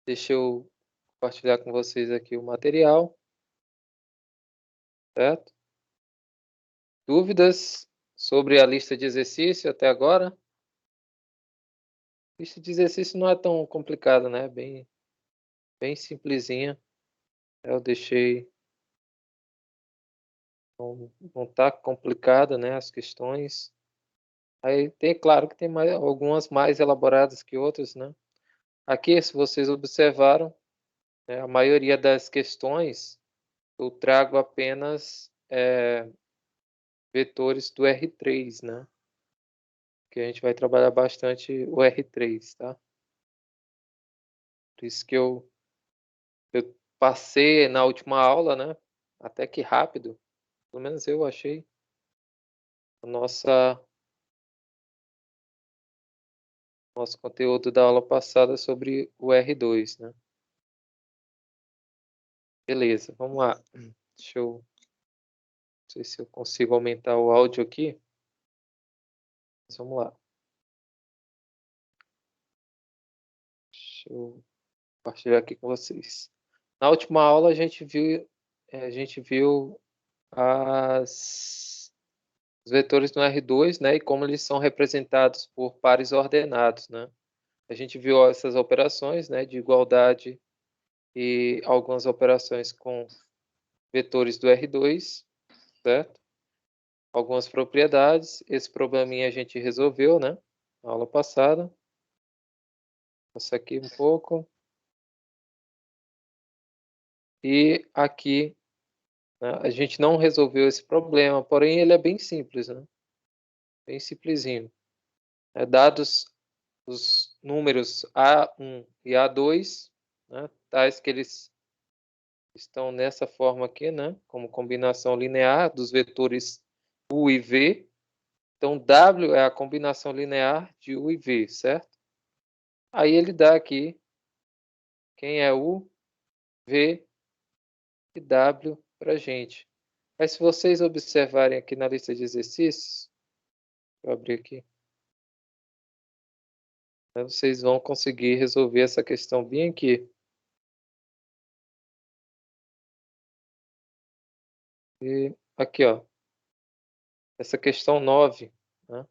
Deixa eu compartilhar com vocês aqui o material, certo? Dúvidas sobre a lista de exercício até agora? A lista de exercício não é tão complicada, né? Bem simplesinha. Eu deixei, não tá complicada, né? As questões. Aí tem, claro que tem algumas mais elaboradas que outras, né? Aqui, se vocês observaram, né, a maioria das questões eu trago apenas vetores do R3, né? Que a gente vai trabalhar bastante o R3, tá? Por isso que eu passei na última aula, né? Até que rápido, pelo menos eu achei, o nosso conteúdo da aula passada sobre o R2, né? Beleza, vamos lá. Deixa eu, não sei se eu consigo aumentar o áudio aqui, mas vamos lá. Deixa eu compartilhar aqui com vocês. Na última aula a gente viu os vetores no R2, né, e como eles são representados por pares ordenados, né? A gente viu essas operações, né, de igualdade e algumas operações com vetores do R2, certo? Algumas propriedades. Esse probleminha a gente resolveu, né, na aula passada. Essa aqui um pouco. E aqui, né, a gente não resolveu esse problema, porém ele é bem simples, né? Bem simplesinho. Dados os números A1 e A2, né, tais que eles estão nessa forma aqui, né, como combinação linear dos vetores U e V. Então, W é a combinação linear de U e V, certo? Aí ele dá aqui quem é U, V e W para a gente. Mas se vocês observarem aqui na lista de exercícios, vou abrir aqui, né, vocês vão conseguir resolver essa questão bem aqui. E aqui, ó, essa questão 9, né,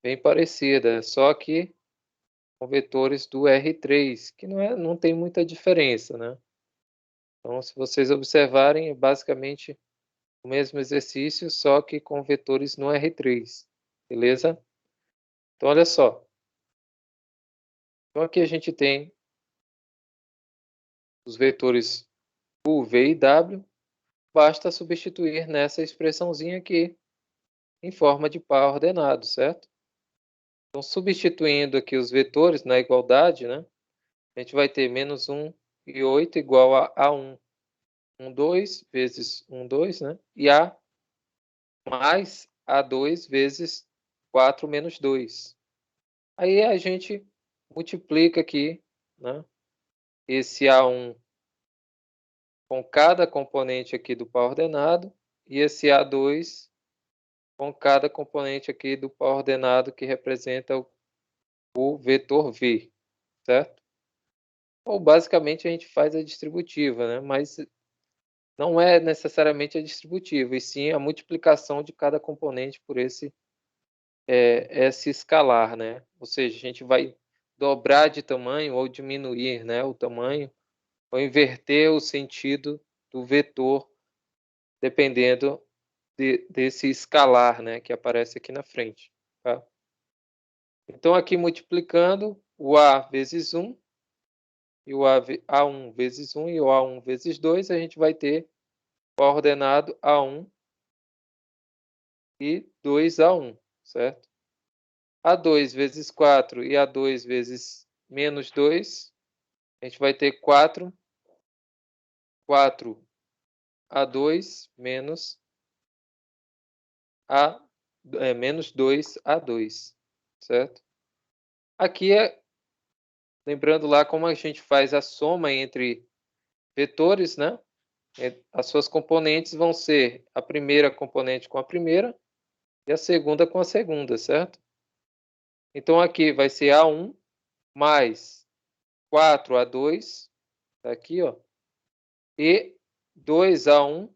bem parecida, só que com vetores do R3, que não tem muita diferença, né? Então, se vocês observarem, é basicamente o mesmo exercício, só que com vetores no R3, beleza? Então, olha só. Então, aqui a gente tem os vetores U, V e W. Basta substituir nessa expressãozinha aqui, em forma de par ordenado, certo? Então, substituindo aqui os vetores na igualdade, né? A gente vai ter menos 1 e 8 igual a 1. 1, 2 vezes 1, 2, né? E A mais A2 vezes 4 menos 2. Aí a gente multiplica aqui, né, esse A1 com cada componente aqui do par ordenado e esse A2 com cada componente aqui do par ordenado que representa o vetor V, certo? Ou basicamente a gente faz a distributiva, né? Mas não é necessariamente a distributiva, e sim a multiplicação de cada componente por esse escalar, né? Ou seja, a gente vai dobrar de tamanho ou diminuir, né, o tamanho, ou inverter o sentido do vetor, dependendo desse escalar, né, que aparece aqui na frente. Tá? Então, aqui multiplicando o A vezes 1, e o A1 vezes 1 e o A1 vezes 2, a gente vai ter o ordenado A1 e 2A1, certo? A2 vezes 4 e A2 vezes menos 2, a gente vai ter 4A2 menos menos 2A2, certo? Aqui lembrando lá como a gente faz a soma entre vetores, né? As suas componentes vão ser a primeira componente com a primeira e a segunda com a segunda, certo? Então aqui vai ser A1 mais 4A2, tá aqui, ó, e 2A1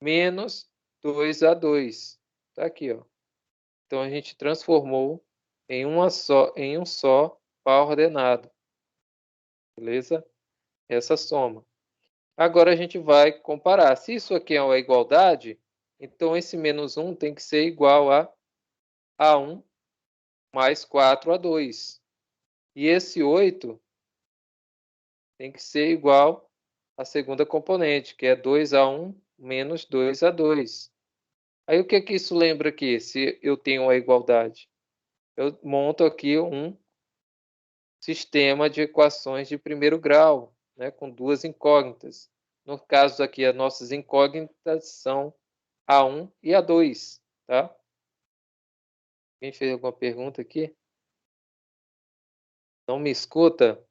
menos 2A2, tá aqui, ó. Então a gente transformou em um só par ordenado, beleza? Essa soma. Agora a gente vai comparar. Se isso aqui é uma igualdade, então esse menos 1 tem que ser igual a A1 mais 4A2. E esse 8 tem que ser igual à segunda componente, que é 2A1 menos 2A2. Aí o que que isso lembra aqui, se eu tenho a igualdade? Eu monto aqui um sistema de equações de primeiro grau, né, com duas incógnitas. No caso aqui, as nossas incógnitas são A1 e A2, tá? Quem fez alguma pergunta aqui? Não me escuta?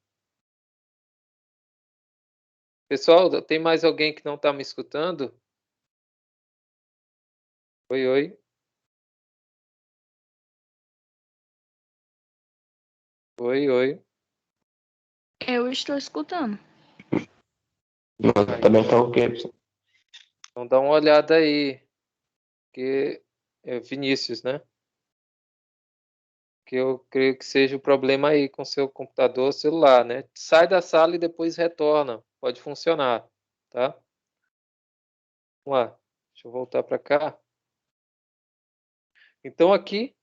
Pessoal, tem mais alguém que não está me escutando? Oi, oi. Oi, oi. Eu estou escutando. Também tá ok. Então dá uma olhada aí, que é Vinícius, né? Que eu creio que seja o problema aí com seu computador ou celular, né? Sai da sala e depois retorna. Pode funcionar, tá? Vamos lá. Deixa eu voltar para cá. Então aqui,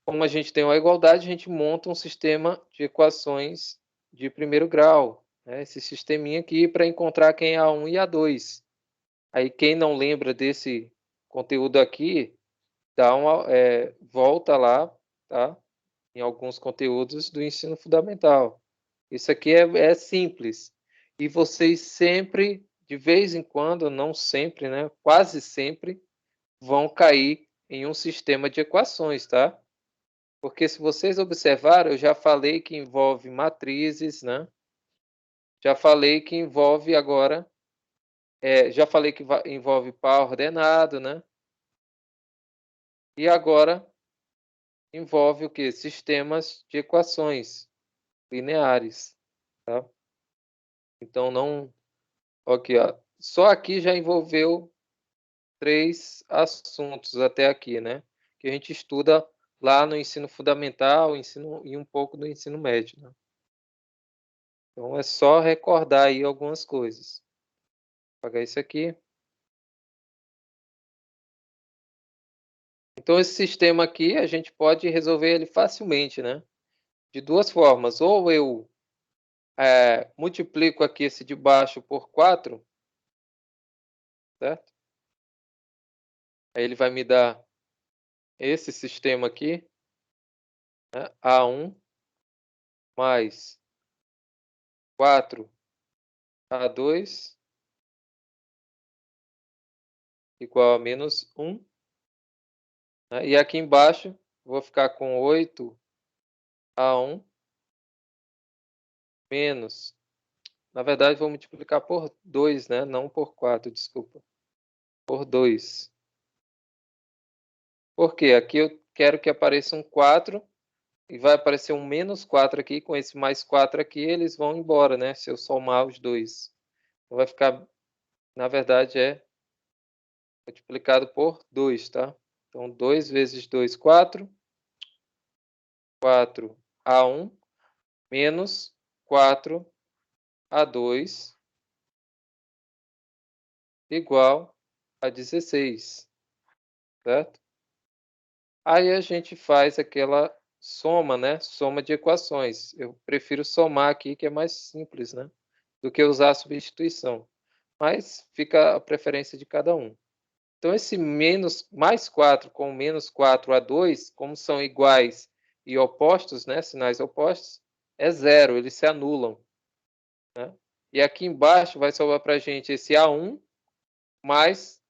como a gente tem uma igualdade, a gente monta um sistema de equações de primeiro grau, né? Esse sisteminha aqui para encontrar quem é A1 e A2. Aí quem não lembra desse conteúdo aqui, volta lá, tá? Em alguns conteúdos do ensino fundamental. Isso aqui é simples. E vocês sempre, de vez em quando, não sempre, né? Quase sempre, vão cair em um sistema de equações, tá? Porque se vocês observaram, eu já falei que envolve matrizes, né? Já falei que envolve agora, já falei que envolve par ordenado, né? E agora envolve o que? Sistemas de equações lineares, tá? Então não, aqui, ó, só aqui já envolveu 3 assuntos até aqui, né? Que a gente estuda lá no ensino fundamental, ensino e um pouco do ensino médio, né? Então é só recordar aí algumas coisas. Vou apagar isso aqui. Então esse sistema aqui a gente pode resolver ele facilmente, né? De duas formas. Ou eu multiplico aqui esse de baixo por 4, certo? Aí ele vai me dar esse sistema aqui, né? A1 mais 4A2 igual a menos 1. Né? E aqui embaixo vou ficar com 8A1 menos... Na verdade, vou multiplicar por 2, né? Não por 4, desculpa. Por 2. Por quê? Aqui eu quero que apareça um 4 e vai aparecer um menos 4 aqui. Com esse mais 4 aqui, eles vão embora, né? Se eu somar os dois. Então vai ficar, na verdade, multiplicado por 2, tá? Então, 2 vezes 2, 4. 4A1 menos 4A2 igual a 16, certo? Aí a gente faz aquela soma, né? Soma de equações. Eu prefiro somar aqui, que é mais simples, né? Do que usar a substituição. Mas fica a preferência de cada um. Então, esse mais 4 com menos 4A2, como são iguais e opostos, né? Sinais opostos, é zero, eles se anulam. Né? E aqui embaixo vai sobrar para a gente esse A1 mais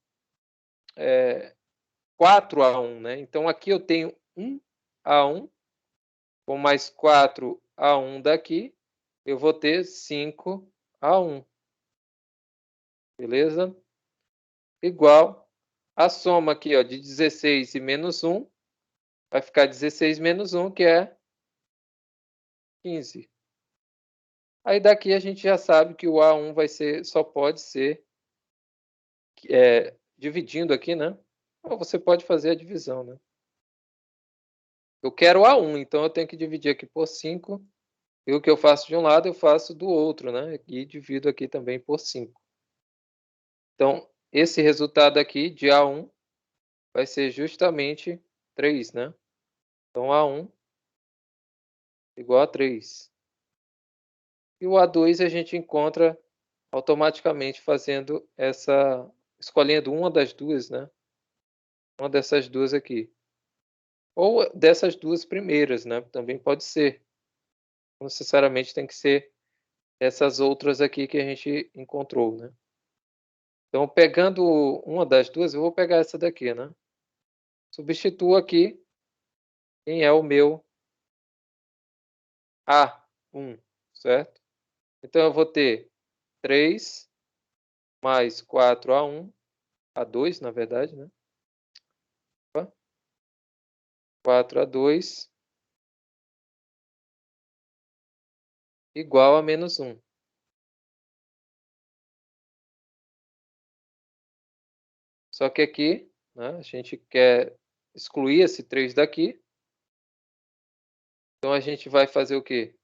4A1, né? Então aqui eu tenho 1A1 com mais 4A1 daqui, eu vou ter 5A1. Beleza? Igual a soma aqui, ó, de 16 e menos 1, vai ficar 16 menos 1, que é 15. Aí daqui a gente já sabe que o A1 só pode ser dividindo aqui, né? Ou você pode fazer a divisão, né? Eu quero A1, então eu tenho que dividir aqui por 5. E o que eu faço de um lado, eu faço do outro, né? E divido aqui também por 5. Então, esse resultado aqui de A1 vai ser justamente 3, né? Então, A1 igual a 3. E o A2 a gente encontra automaticamente fazendo escolhendo uma das duas, né? Uma dessas duas aqui. Ou dessas duas primeiras, né? Também pode ser. Não necessariamente tem que ser essas outras aqui que a gente encontrou, né? Então, pegando uma das duas, eu vou pegar essa daqui, né? Substituo aqui quem é o meu A1, certo? Então, eu vou ter 3 mais 4A1, A2, na verdade, né? 4A2 igual a menos 1. Só que aqui, né, a gente quer excluir esse 3 daqui. Então, a gente vai fazer o quê?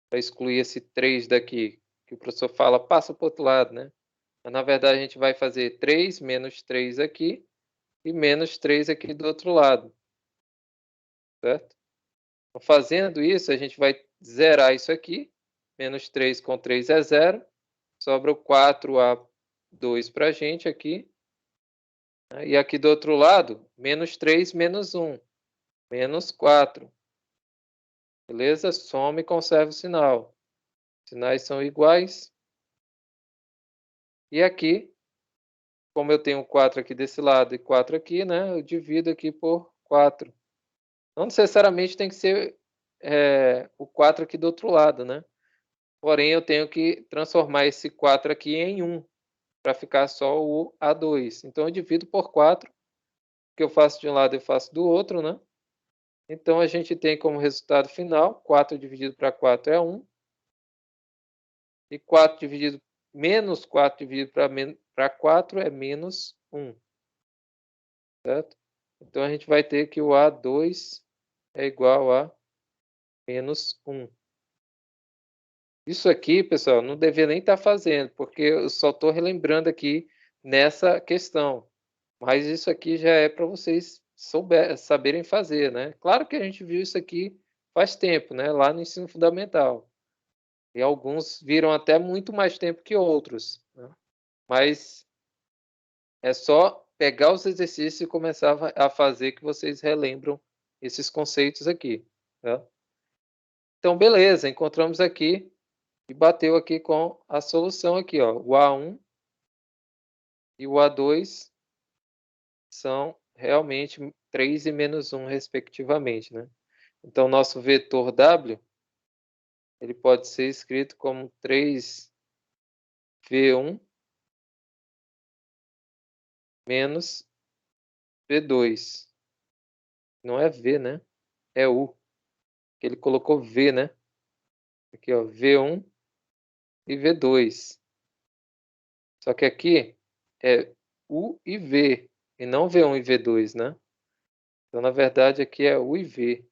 Para excluir esse 3 daqui, que o professor fala, passa para o outro lado, né? Mas, na verdade, a gente vai fazer 3 menos 3 aqui e menos 3 aqui do outro lado, certo? Então, fazendo isso, a gente vai zerar isso aqui. Menos 3 com 3 é 0. Sobra o 4A2 para a gente aqui. E aqui do outro lado, menos 3 menos 1. Menos 4. Beleza? Soma e conserva o sinal. Os sinais são iguais. E aqui, como eu tenho 4 aqui desse lado e 4 aqui, né? Eu divido aqui por 4. Não necessariamente tem que ser o 4 aqui do outro lado, né? Porém, eu tenho que transformar esse 4 aqui em 1, para ficar só o A2. Então, eu divido por 4. O que eu faço de um lado, eu faço do outro, né? Então, a gente tem como resultado final, 4 dividido para 4 é 1. E 4 dividido, menos 4 dividido para 4 é menos 1. Certo? Então, a gente vai ter que o A2 é igual a menos 1. Isso aqui, pessoal, não deveria nem estar fazendo, porque eu só estou relembrando aqui nessa questão. Mas isso aqui já é para vocês saberem fazer, né? Claro que a gente viu isso aqui faz tempo, né? Lá no ensino fundamental. E alguns viram até muito mais tempo que outros, né? Mas é só pegar os exercícios e começar a fazer que vocês relembram esses conceitos aqui, tá? Então, beleza, encontramos aqui e bateu aqui com a solução aqui, ó. O A1 e o A2 são realmente 3 e menos 1, respectivamente, né? Então, nosso vetor W, ele pode ser escrito como 3V1 menos V2. Não é V, né? É U. Ele colocou V, né? Aqui, ó, V1 e V2. Só que aqui é U e V, e não V1 e V2, né? Então, na verdade, aqui é U e V.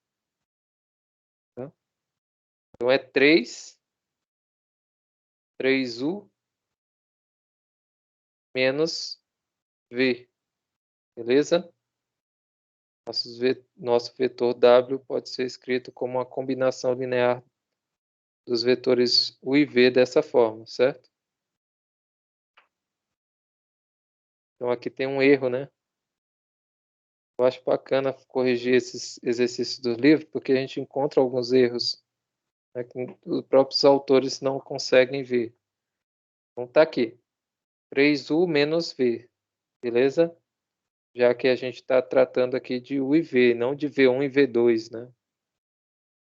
Tá? Então, é 3U menos V. Beleza? Nosso vetor W pode ser escrito como uma combinação linear dos vetores U e V dessa forma, certo? Então, aqui tem um erro, né? Eu acho bacana corrigir esses exercícios do livro, porque a gente encontra alguns erros, né, que os próprios autores não conseguem ver. Então, tá aqui. 3U menos V, beleza? Já que a gente está tratando aqui de U e V, não de V1 e V2, né?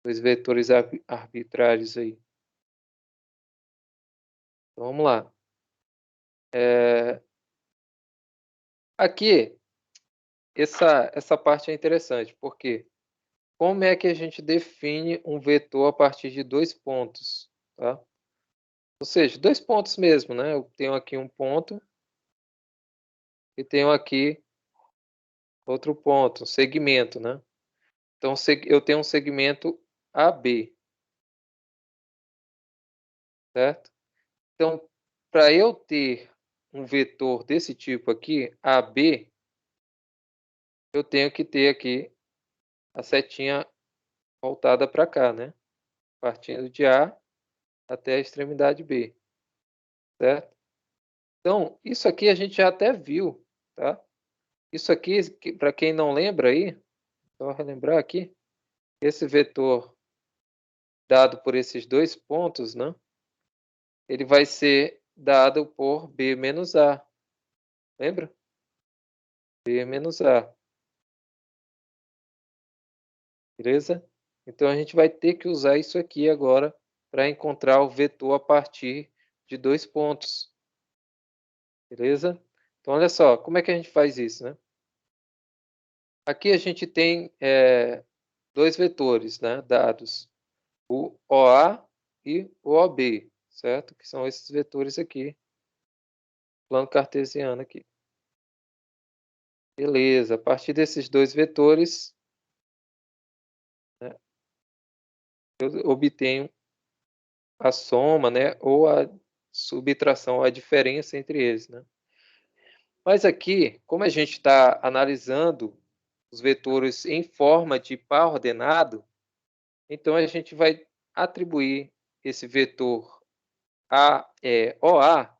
Dois vetores arbitrários aí. Então, vamos lá. Aqui, essa parte é interessante, porque como é que a gente define um vetor a partir de 2 pontos? tá? Ou seja, 2 pontos mesmo, né? Eu tenho aqui um ponto e tenho aqui outro ponto, segmento, né? Então, eu tenho um segmento AB, certo? Então, para eu ter um vetor desse tipo aqui, AB, eu tenho que ter aqui a setinha voltada para cá, né? Partindo de A até a extremidade B, certo? Então, isso aqui a gente já até viu, tá? Isso aqui, para quem não lembra aí, só relembrar aqui, esse vetor dado por esses 2 pontos, né? Ele vai ser dado por B menos A. Lembra? B menos A. Beleza? Então, a gente vai ter que usar isso aqui agora para encontrar o vetor a partir de 2 pontos. Beleza? Então, olha só, como é que a gente faz isso, né? Aqui a gente tem 2 vetores, né, dados. O OA e o OB, certo? Que são esses vetores aqui. Plano cartesiano aqui. Beleza. A partir desses 2 vetores, né, eu obtenho a soma, né, ou a subtração, a diferença entre eles, né? Mas aqui, como a gente está analisando os vetores em forma de par ordenado, então a gente vai atribuir esse vetor OA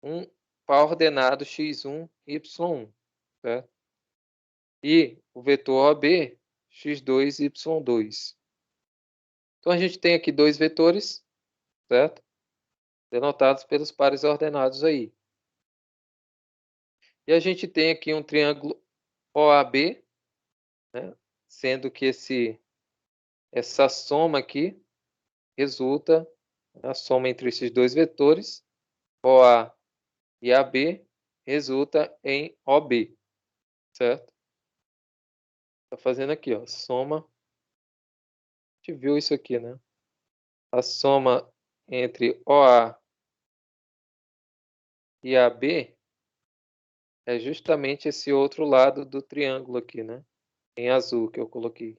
um par ordenado x1, y1, certo? E o vetor OB, x2, y2. Então a gente tem aqui 2 vetores, certo? Denotados pelos pares ordenados aí. E a gente tem aqui um triângulo OAB, né? Sendo que essa soma aqui resulta, a soma entre esses 2 vetores, OA e AB, resulta em OB, certo? Está fazendo aqui, ó, soma. A gente viu isso aqui, né? A soma entre OA e AB é justamente esse outro lado do triângulo aqui, né? Em azul que eu coloquei.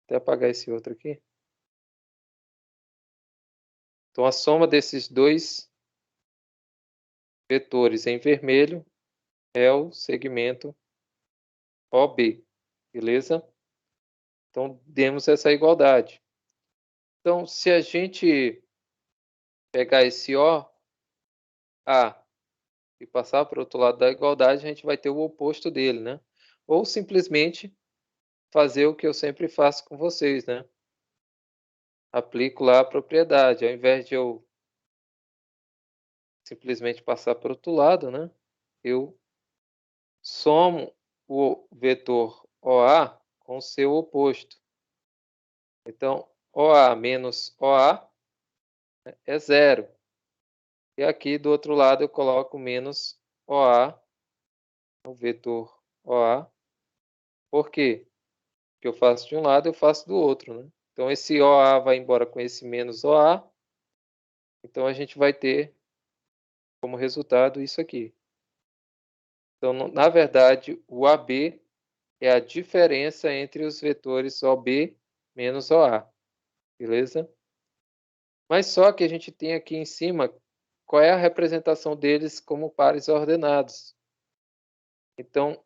Até apagar esse outro aqui. Então, a soma desses 2 vetores em vermelho é o segmento OB, beleza? Então, demos essa igualdade. Então, se a gente pegar esse OA e passar para o outro lado da igualdade, a gente vai ter o oposto dele, né? Ou simplesmente fazer o que eu sempre faço com vocês, né? Aplico lá a propriedade. Ao invés de eu simplesmente passar para o outro lado, né? Eu somo o vetor OA com seu oposto. Então, OA menos OA é 0. E aqui do outro lado eu coloco menos OA, o vetor OA. Por quê? Porque eu faço de um lado, eu faço do outro, né? Então, esse OA vai embora com esse menos OA. Então, a gente vai ter como resultado isso aqui. Então, na verdade, o AB é a diferença entre os vetores OB menos OA. Beleza? Mas só que a gente tem aqui em cima qual é a representação deles como pares ordenados. Então,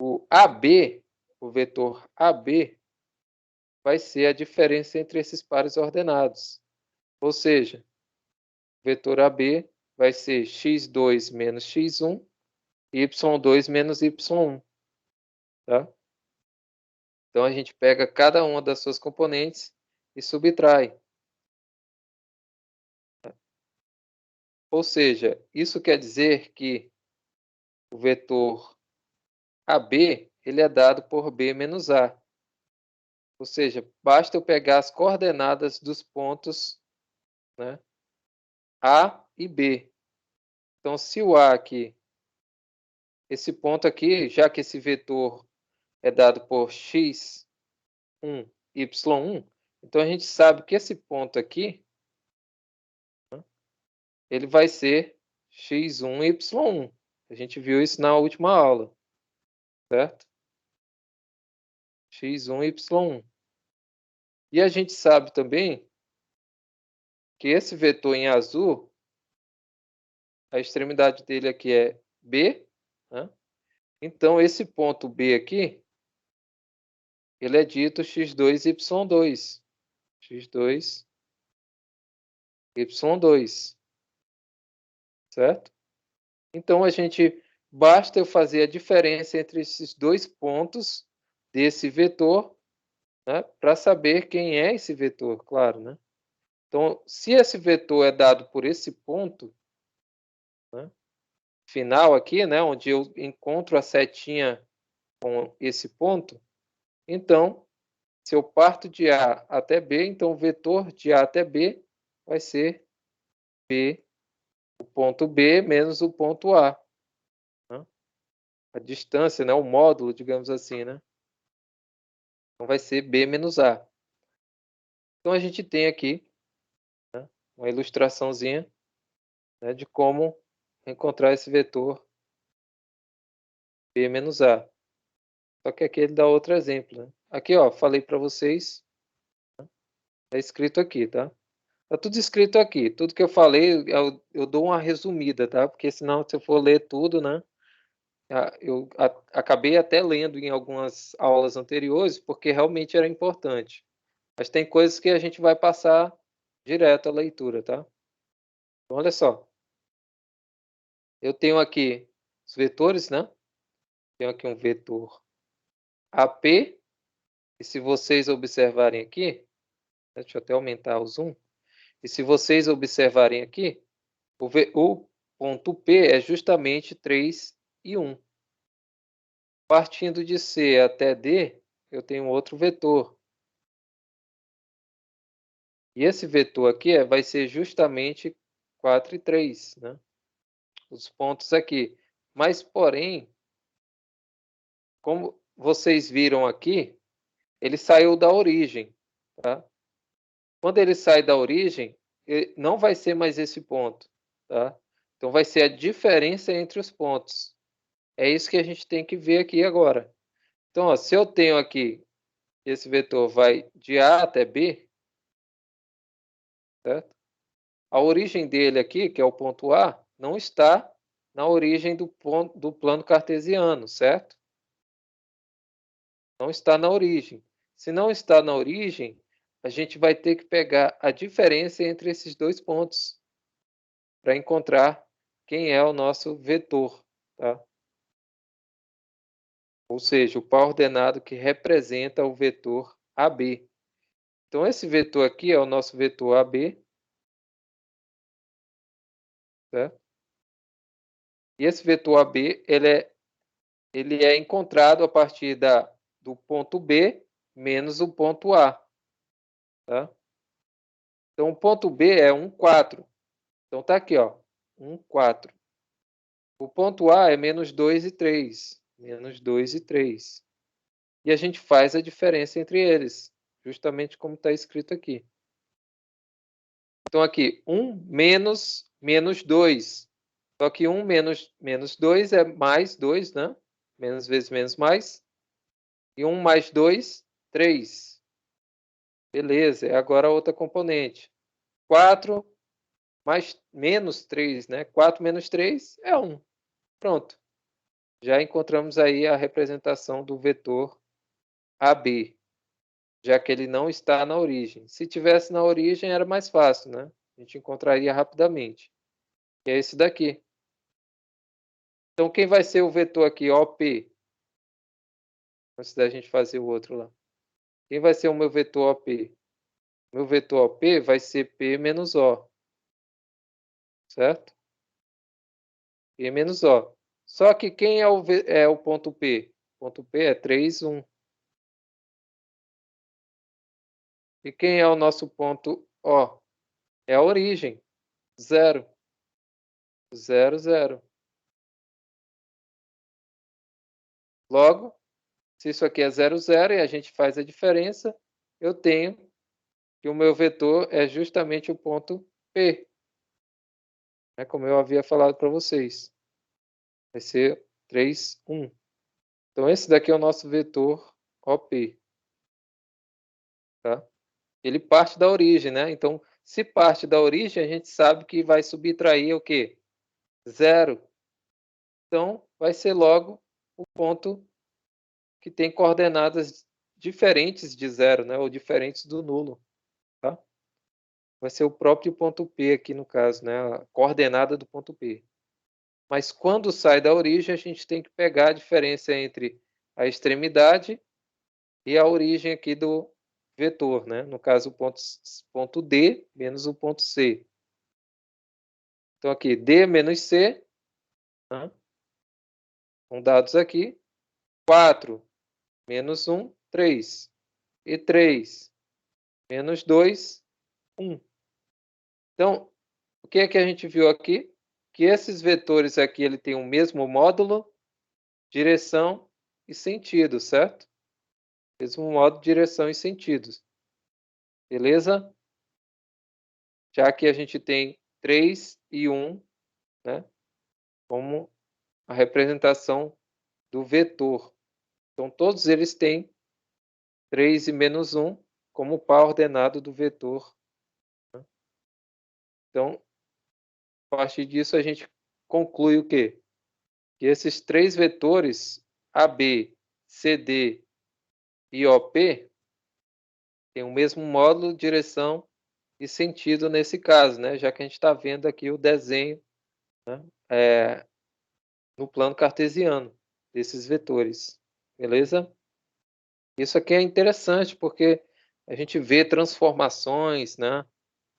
o AB, o vetor AB, vai ser a diferença entre esses pares ordenados. Ou seja, o vetor AB vai ser x2 menos x1, y2 menos y1. Tá? Então, a gente pega cada uma das suas componentes e subtrai. Ou seja, isso quer dizer que o vetor AB ele é dado por B menos A. Ou seja, basta eu pegar as coordenadas dos pontos, né, A e B. Então, se o A aqui, esse ponto aqui, já que esse vetor é dado por x1, y1, Então, a gente sabe que esse ponto aqui, ele vai ser x1, y1. A gente viu isso na última aula, certo? x1, y1. E a gente sabe também que esse vetor em azul, a extremidade dele aqui é B, né? Então, esse ponto B aqui, ele é dito x2, y2. x2, y2. Certo? Então, basta eu fazer a diferença entre esses dois pontos desse vetor, né, para saber quem é esse vetor, claro, né? Então, se esse vetor é dado por esse ponto, né, final aqui, né, onde eu encontro a setinha com esse ponto, então, se eu parto de A até B, então o vetor de A até B vai ser B, o ponto B menos o ponto A. Né? A distância, né, o módulo, digamos assim, né? Então vai ser B menos A. Então a gente tem aqui, né, uma ilustraçãozinha, né, de como encontrar esse vetor B menos A. Só que aqui ele dá outro exemplo. Né? Aqui, ó, falei para vocês, é escrito aqui, tá? Tá tudo escrito aqui. Tudo que eu falei, eu dou uma resumida, tá? Porque senão, se eu for ler tudo, né? Acabei até lendo em algumas aulas anteriores, porque realmente era importante. Mas tem coisas que a gente vai passar direto à leitura, tá? Então, olha só. Eu tenho aqui os vetores, né? Tenho aqui um vetor AP, e se vocês observarem aqui, deixa eu até aumentar o zoom, e se vocês observarem aqui, o ponto P é justamente 3 e 1. Partindo de C até D, eu tenho outro vetor. E esse vetor aqui vai ser justamente 4 e 3, né? Os pontos aqui. Mas, porém, como vocês viram aqui, ele saiu da origem, tá? Quando ele sai da origem, não vai ser mais esse ponto, tá? Então, vai ser a diferença entre os pontos. É isso que a gente tem que ver aqui agora. Então, ó, se eu tenho aqui, esse vetor vai de A até B, certo? A origem dele aqui, que é o ponto A, não está na origem do plano cartesiano, certo? Não está na origem. Se não está na origem, a gente vai ter que pegar a diferença entre esses dois pontos para encontrar quem é o nosso vetor, tá? Ou seja, o par ordenado que representa o vetor AB. Então, esse vetor aqui é o nosso vetor AB, certo? E esse vetor AB, ele é encontrado a partir do ponto B menos o ponto A, tá? Então, o ponto B é 1, 4. Então, tá aqui, ó, 1, 4. O ponto A é menos 2 e 3. Menos 2 e 3. E a gente faz a diferença entre eles, justamente como está escrito aqui. Então, aqui, 1 menos 2. Só que 1 menos 2 é mais 2, né? Menos vezes menos mais. E 1 mais 2, 3. Beleza, é agora a outra componente. 4 mais menos 3, né? 4 menos 3 é 1. Pronto. Já encontramos aí a representação do vetor AB, já que ele não está na origem. Se tivesse na origem, era mais fácil, né? A gente encontraria rapidamente. Que é esse daqui. Então, quem vai ser o vetor aqui, OP? Antes da gente fazer o outro lá. Quem vai ser o meu vetor OP? Meu vetor OP vai ser P menos O. Certo? P menos O. Só que quem é o ponto P? O ponto P é 3, 1. E quem é o nosso ponto O? É a origem. 0. 0, 0. Logo, se isso aqui é 0, 0 e a gente faz a diferença, eu tenho que o meu vetor é justamente o ponto P, né, como eu havia falado para vocês. Vai ser 3, 1. Então, esse daqui é o nosso vetor OP. Tá? Ele parte da origem, né? Então, se parte da origem, a gente sabe que vai subtrair o quê? 0. Então, vai ser logo o ponto que tem coordenadas diferentes de 0, né? Ou diferentes do nulo. Tá? Vai ser o próprio ponto P aqui no caso, né? A coordenada do ponto P. Mas quando sai da origem, a gente tem que pegar a diferença entre a extremidade e a origem aqui do vetor, né? No caso, o ponto D menos o ponto C. Então, aqui, D menos C, né? São dados aqui. 4 menos 1, 3. E 3 menos 2, 1. Então, o que é que a gente viu aqui? Que esses vetores aqui ele tem o mesmo módulo, direção e sentido, certo? Mesmo módulo, direção e sentidos. Beleza? Já que a gente tem 3 e 1, né? Como a representação do vetor. Então, todos eles têm 3 e menos 1 como par ordenado do vetor. Então, a partir disso, a gente conclui o quê? Que esses três vetores, AB, CD e OP, têm o mesmo módulo, direção e sentido nesse caso, né? Já que a gente está vendo aqui o desenho, né? No plano cartesiano desses vetores. Beleza? Isso aqui é interessante porque a gente vê transformações, né?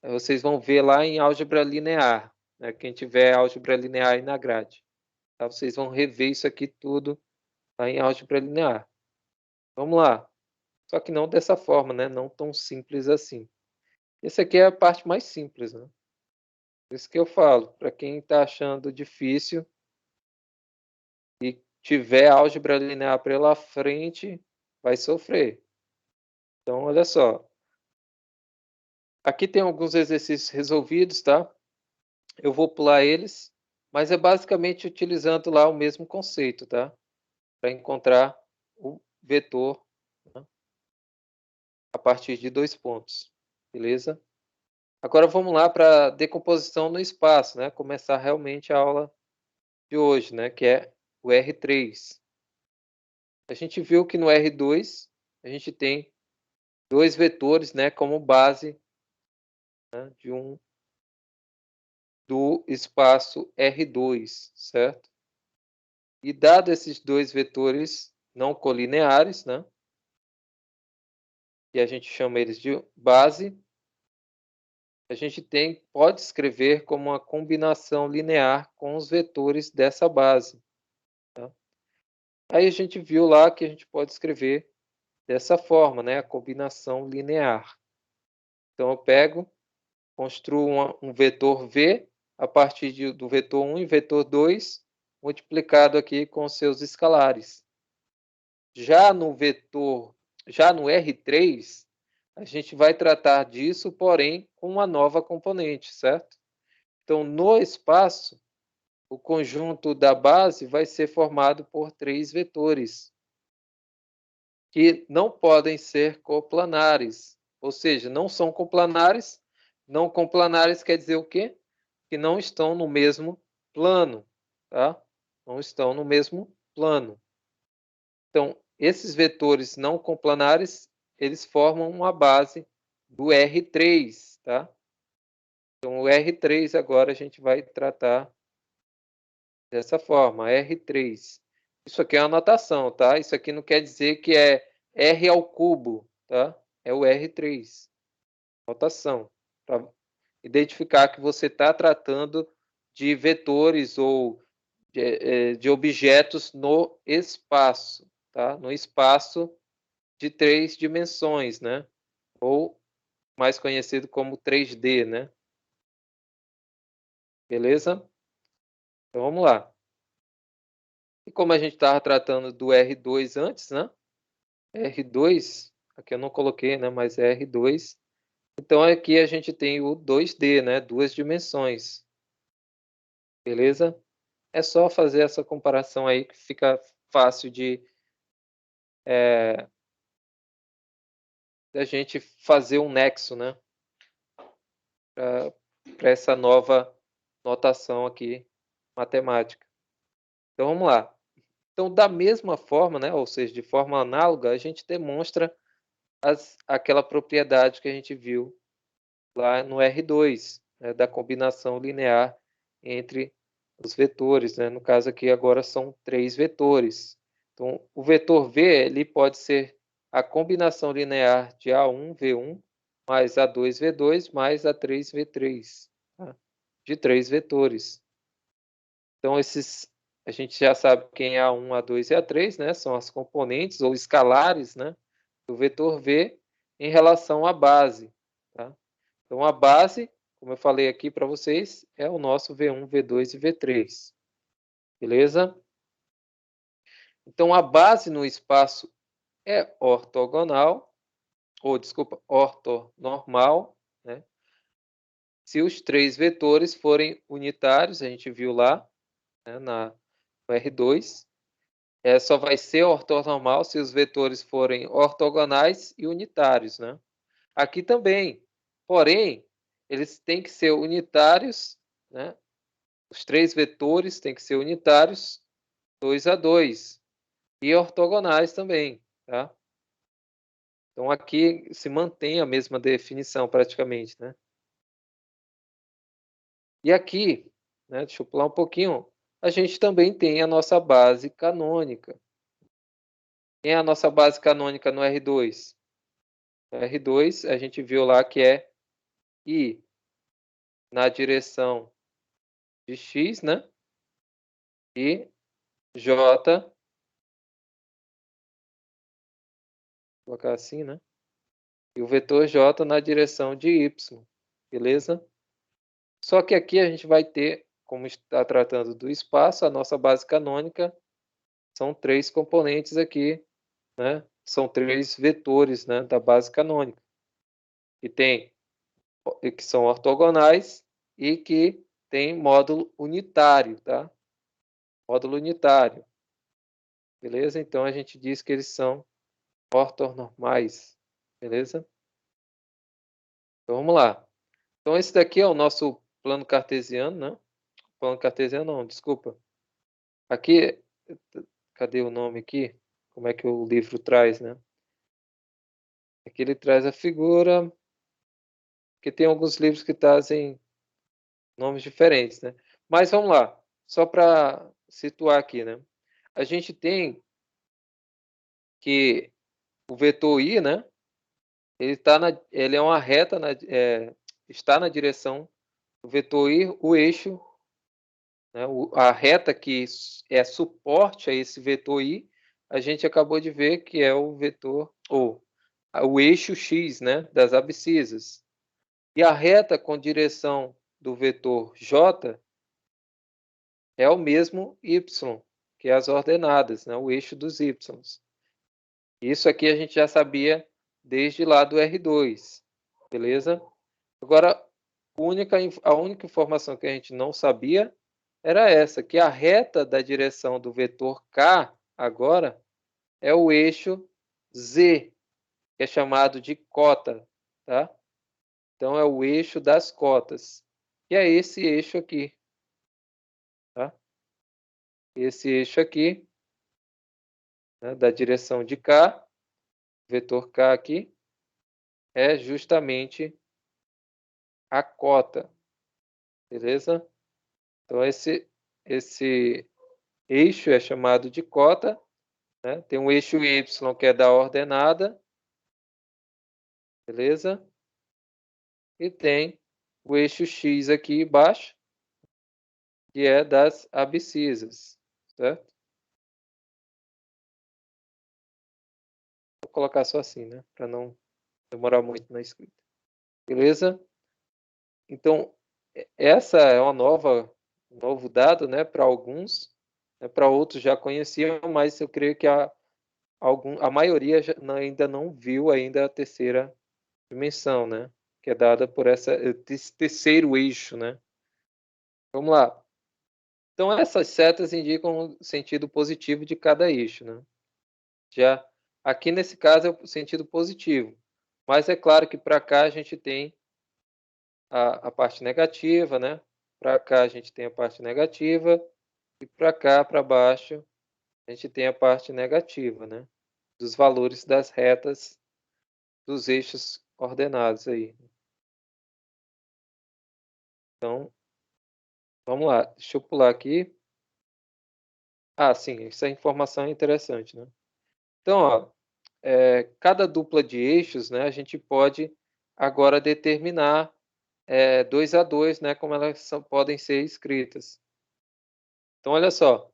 Vocês vão ver lá em álgebra linear, né? Quem tiver álgebra linear aí na grade, tá? Vocês vão rever isso aqui tudo lá em álgebra linear. Vamos lá. Só que não dessa forma, né? Não tão simples assim. Essa aqui é a parte mais simples, né? Por isso que eu falo, para quem está achando difícil e tiver álgebra linear pela frente, vai sofrer. Então, olha só. Aqui tem alguns exercícios resolvidos, tá? Eu vou pular eles, mas é basicamente utilizando lá o mesmo conceito, tá? Para encontrar o vetor, né? A partir de 2 pontos, beleza? Agora vamos lá para decomposição no espaço, né? Começar realmente a aula de hoje, né? Que é o R3. A gente viu que no R2 a gente tem dois vetores, né? Como base, né, do espaço R2, certo? E dado esses dois vetores não colineares, né? E a gente chama eles de base, a gente pode escrever como uma combinação linear com os vetores dessa base. Tá? Aí a gente viu lá que a gente pode escrever dessa forma, né? A combinação linear. Então, eu pego, construo um vetor V a partir do vetor 1 e vetor 2, multiplicado aqui com seus escalares. Já no R3, a gente vai tratar disso, porém, com uma nova componente, certo? Então, no espaço, o conjunto da base vai ser formado por 3 vetores, que não podem ser coplanares, ou seja, não são coplanares. Não coplanares quer dizer o quê? Que não estão no mesmo plano, tá? Não estão no mesmo plano. Então, esses vetores não coplanares, eles formam uma base do R3, tá? Então, o R3 agora a gente vai tratar dessa forma, R3. Isso aqui é uma notação, tá? Isso aqui não quer dizer que é R ao cubo, tá? É o R3. Notação. Para identificar que você está tratando de vetores ou de objetos no espaço, tá? No espaço de 3 dimensões, né? Ou mais conhecido como 3D, né? Beleza? Então vamos lá. E como a gente estava tratando do R2 antes, né? R2, aqui eu não coloquei, né? Mas é R2. Então, aqui a gente tem o 2D, né? 2 dimensões. Beleza? É só fazer essa comparação aí que fica fácil da gente fazer um nexo, né? Para essa nova notação aqui, matemática. Então, vamos lá. Então, da mesma forma, né? Ou seja, de forma análoga, a gente demonstra aquela propriedade que a gente viu lá no R2, né, da combinação linear entre os vetores, né? No caso aqui agora são 3 vetores. Então, o vetor V ele pode ser a combinação linear de A1, V1, mais A2, V2, mais A3, V3, tá? De 3 vetores. Então, a gente já sabe quem é A1, A2 e A3, né? São as componentes ou escalares, né, do vetor V em relação à base, tá? Então, a base, como eu falei aqui para vocês, é o nosso V1, V2 e V3. Beleza? Então, a base no espaço é ortogonal, ou desculpa, ortonormal, né? Se os 3 vetores forem unitários, a gente viu lá, né, no R2, só vai ser ortonormal se os vetores forem ortogonais e unitários, né? Aqui também, porém, eles têm que ser unitários, né? Os 3 vetores têm que ser unitários, 2 a 2, e ortogonais também, tá? Então, aqui se mantém a mesma definição praticamente, né? E aqui, né, deixa eu pular um pouquinho, a gente também tem a nossa base canônica. Quem é a nossa base canônica no R2? No R2, a gente viu lá que é I na direção de X, né? E J, vou colocar assim, né? E o vetor J na direção de Y, beleza? Só que aqui a gente vai ter, como está tratando do espaço, a nossa base canônica são 3 componentes aqui, né? São 3 vetores, né, da base canônica. Que são ortogonais e que tem módulo unitário, tá? Módulo unitário. Beleza? Então a gente diz que eles são ortonormais. Beleza? Então vamos lá. Então esse daqui é o nosso plano cartesiano, né? Plano cartesiano não, desculpa. Aqui, cadê o nome aqui? Como é que o livro traz, né? Aqui ele traz a figura, que tem alguns livros que trazem nomes diferentes, né? Mas vamos lá, só para situar aqui, né? A gente tem que o vetor I, né? Ele é uma reta, está na direção do vetor I, o eixo, né? A reta que é suporte a esse vetor I, a gente acabou de ver que é o vetor, ou o eixo X, né? Das abscissas. E a reta com direção do vetor J é o mesmo Y, que é as ordenadas, né? O eixo dos Y. Isso aqui a gente já sabia desde lá do R2, beleza? Agora, a única informação que a gente não sabia era essa, que a reta da direção do vetor K agora é o eixo Z, que é chamado de cota, tá? Então, é o eixo das cotas, que é esse eixo aqui, tá? Esse eixo aqui, né, da direção de K, vetor K aqui, é justamente a cota, beleza? Então, esse eixo é chamado de cota, né? Tem um eixo Y que é da ordenada, beleza? E tem o eixo X aqui embaixo, que é das abscissas, certo? Vou colocar só assim, né? Para não demorar muito na escrita. Beleza? Então, essa é um novo dado, né, para alguns, né, para outros já conheciam, mas eu creio que a maioria ainda não viu ainda a terceira dimensão, né? que é dada por esse terceiro eixo, né? Vamos lá. Então, essas setas indicam o sentido positivo de cada eixo, né? Já aqui, nesse caso, é o sentido positivo. Mas é claro que para cá a gente tem a parte negativa, né? Para cá a gente tem a parte negativa e para cá, para baixo, a gente tem a parte negativa, né? Dos valores das retas dos eixos ordenados aí. Então, vamos lá. Deixa eu pular aqui. Ah, sim, essa informação é interessante, né? Então, ó, cada dupla de eixos, né, a gente pode agora determinar 2 a 2, né, como elas podem ser escritas. Então, olha só.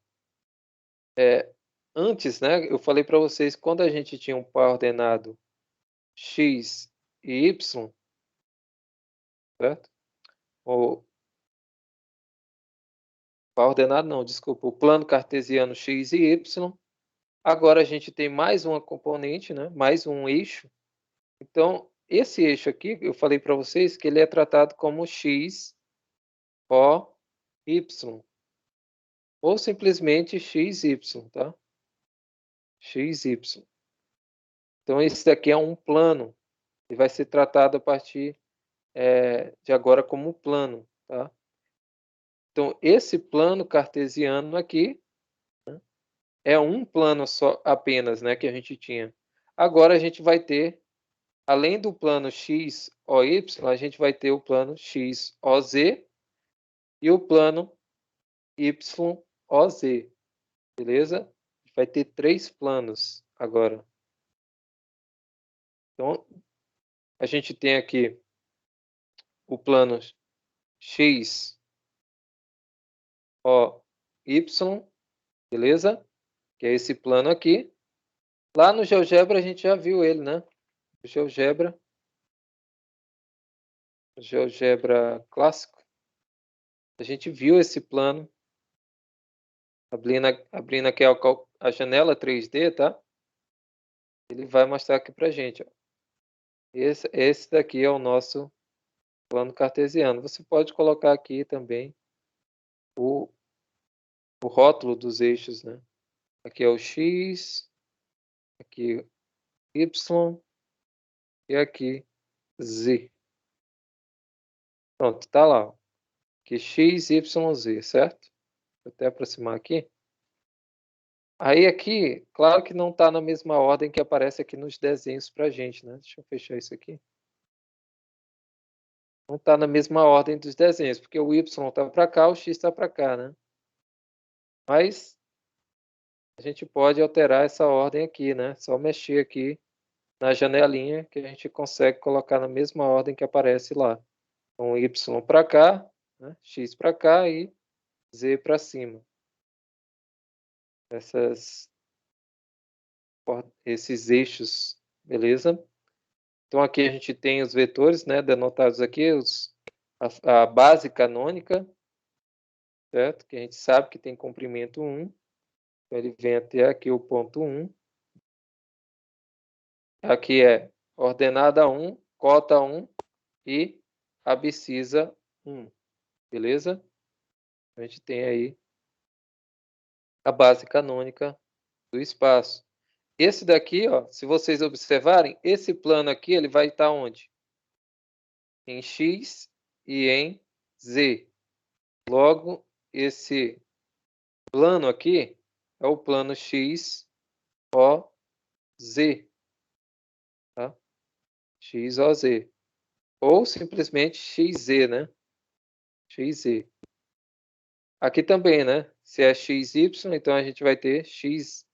Antes, né, eu falei para vocês, quando a gente tinha um par ordenado x e y, certo? O par ordenado não, desculpa, o plano cartesiano x e y. Agora a gente tem mais uma componente, né, mais um eixo. Então, esse eixo aqui, eu falei para vocês que ele é tratado como x, o, y. Ou simplesmente xy, tá? Xy. Então, esse daqui é um plano. E vai ser tratado a partir de agora como plano, tá? Então, esse plano cartesiano aqui, né, é um plano só apenas, né, que a gente tinha. Agora a gente vai ter, além do plano x, o, y, a gente vai ter o plano x, o, z e o plano y, o, z. Beleza? Vai ter 3 planos agora. Então, a gente tem aqui o plano x, o, y, beleza? Que é esse plano aqui. Lá no GeoGebra a gente já viu ele, né? O GeoGebra clássico. A gente viu esse plano. Abrindo aqui a janela 3D, tá? Ele vai mostrar aqui pra gente, ó. Esse daqui é o nosso plano cartesiano. Você pode colocar aqui também o rótulo dos eixos, né? Aqui é o X, aqui Y e aqui Z. Pronto, tá lá. Aqui X, Y, Z, certo? Vou até aproximar aqui. Aí aqui, claro que não está na mesma ordem que aparece aqui nos desenhos pra gente, né? Deixa eu fechar isso aqui. Não está na mesma ordem dos desenhos, porque o Y está para cá, o X está para cá, né? Mas a gente pode alterar essa ordem aqui, né? Só mexer aqui na janelinha que a gente consegue colocar na mesma ordem que aparece lá. Então, Y para cá, né? X para cá e Z para cima. Esses eixos, beleza? Então, aqui a gente tem os vetores, né? Denotados aqui, a base canônica, certo? Que a gente sabe que tem comprimento 1. Então, ele vem até aqui o ponto 1. Aqui é ordenada 1, cota 1 e abscissa 1. Beleza? A gente tem aí a base canônica do espaço. Esse daqui, ó, se vocês observarem, esse plano aqui ele vai estar onde? Em X e em Z. Logo, esse plano aqui é o plano X, O, Z. Tá? X, O, Z. Ou simplesmente XZ, né? XZ. Aqui também, né? Se é XY, então a gente vai ter X,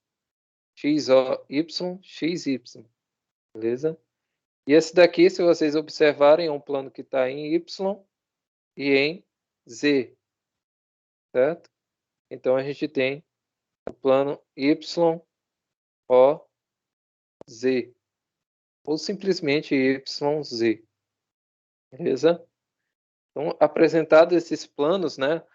XOY, XY. Beleza? E esse daqui, se vocês observarem, é um plano que está em Y e em Z. Certo? Então a gente tem o plano YOZ. Ou simplesmente YZ. Beleza? Então, apresentados esses planos, né?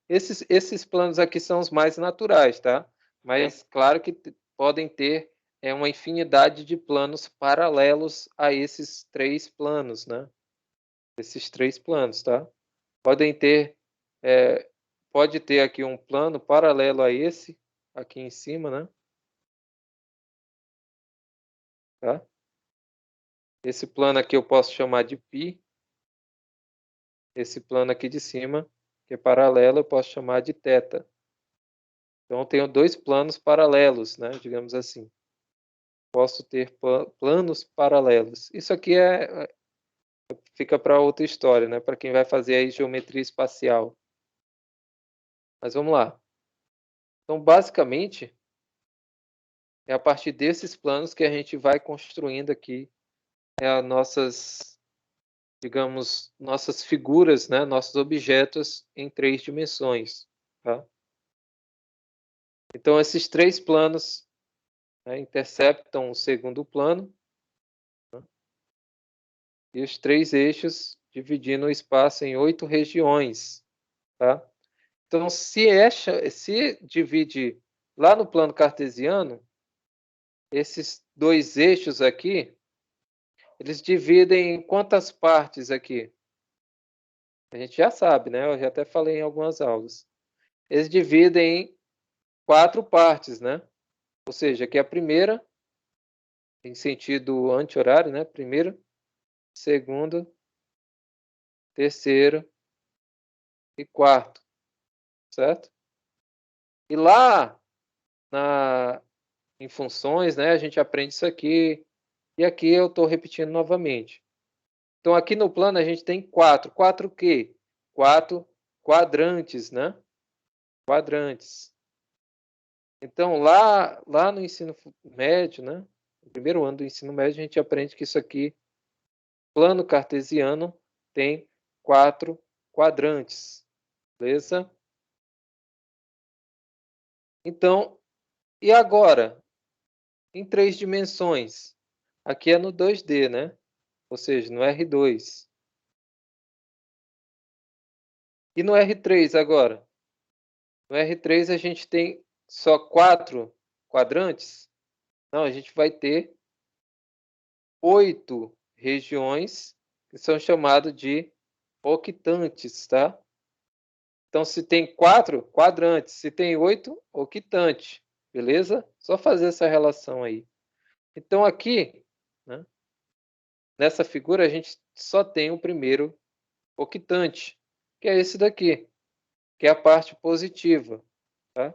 Esses planos aqui são os mais naturais, tá? Mas claro que podem ter uma infinidade de planos paralelos a esses 3 planos, né? Esses 3 planos, tá? Podem ter, pode ter aqui um plano paralelo a esse, aqui em cima, né? Tá? Esse plano aqui eu posso chamar de π. Esse plano aqui de cima, que é paralelo, eu posso chamar de θ. Então, eu tenho 2 planos paralelos, né? Digamos assim. Posso ter planos paralelos. Isso aqui fica para outra história, né? Para quem vai fazer aí geometria espacial. Mas vamos lá. Então, basicamente, é a partir desses planos que a gente vai construindo aqui nossas, digamos, nossas figuras, né? Nossos objetos em 3 dimensões. Tá? Então, esses 3 planos, né, interceptam o segundo plano, né? E os 3 eixos dividindo o espaço em 8 regiões. Tá? Então, se divide lá no plano cartesiano, esses 2 eixos aqui, eles dividem em quantas partes aqui? A gente já sabe, né? Eu já até falei em algumas aulas. Eles dividem em 4 partes, né? Ou seja, aqui a primeira, em sentido anti-horário, né? Primeira, segunda, terceira e quarto, certo? E lá em funções, né? A gente aprende isso aqui. E aqui eu estou repetindo novamente. Então, aqui no plano a gente tem 4. 4 o quê? 4 quadrantes, né? Quadrantes. Então, lá no ensino médio, né? No primeiro ano do ensino médio, a gente aprende que isso aqui, plano cartesiano, tem 4 quadrantes. Beleza? Então, e agora? Em 3 dimensões. Aqui é no 2D, né? Ou seja, no R2. E no R3 agora? No R3 a gente tem só 4 quadrantes? Não, a gente vai ter 8 regiões que são chamadas de octantes, tá? Então, se tem 4 quadrantes, se tem 8, octante, beleza? Só fazer essa relação aí. Então, aqui, né, nessa figura, a gente só tem o primeiro octante, que é esse daqui, que é a parte positiva, tá?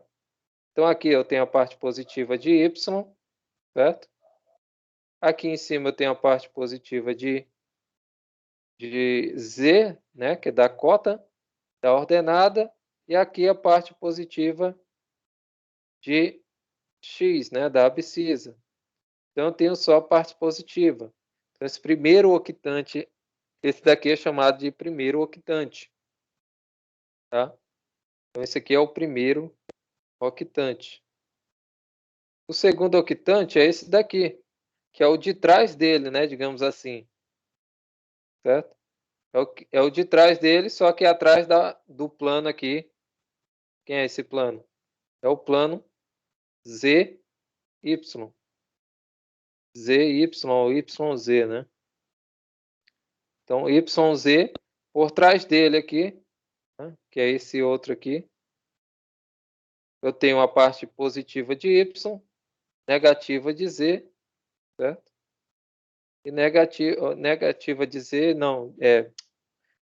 Então, aqui eu tenho a parte positiva de y, certo? Aqui em cima eu tenho a parte positiva de z, né, que é da cota, da ordenada, e aqui a parte positiva de x, né, da abscissa. Então, eu tenho só a parte positiva. Então, esse primeiro octante, esse daqui é chamado de primeiro octante. Tá? Então, esse aqui é o primeiro octante. O segundo octante é esse daqui, que é o de trás dele, né, digamos assim. Certo? É o de trás dele, só que atrás do plano aqui. Quem é esse plano? É o plano ZY. ZY ou YZ, né? Então, YZ, por trás dele aqui, né, que é esse outro aqui, eu tenho a parte positiva de Y, negativa de Z, certo? E negativa de Z, não, é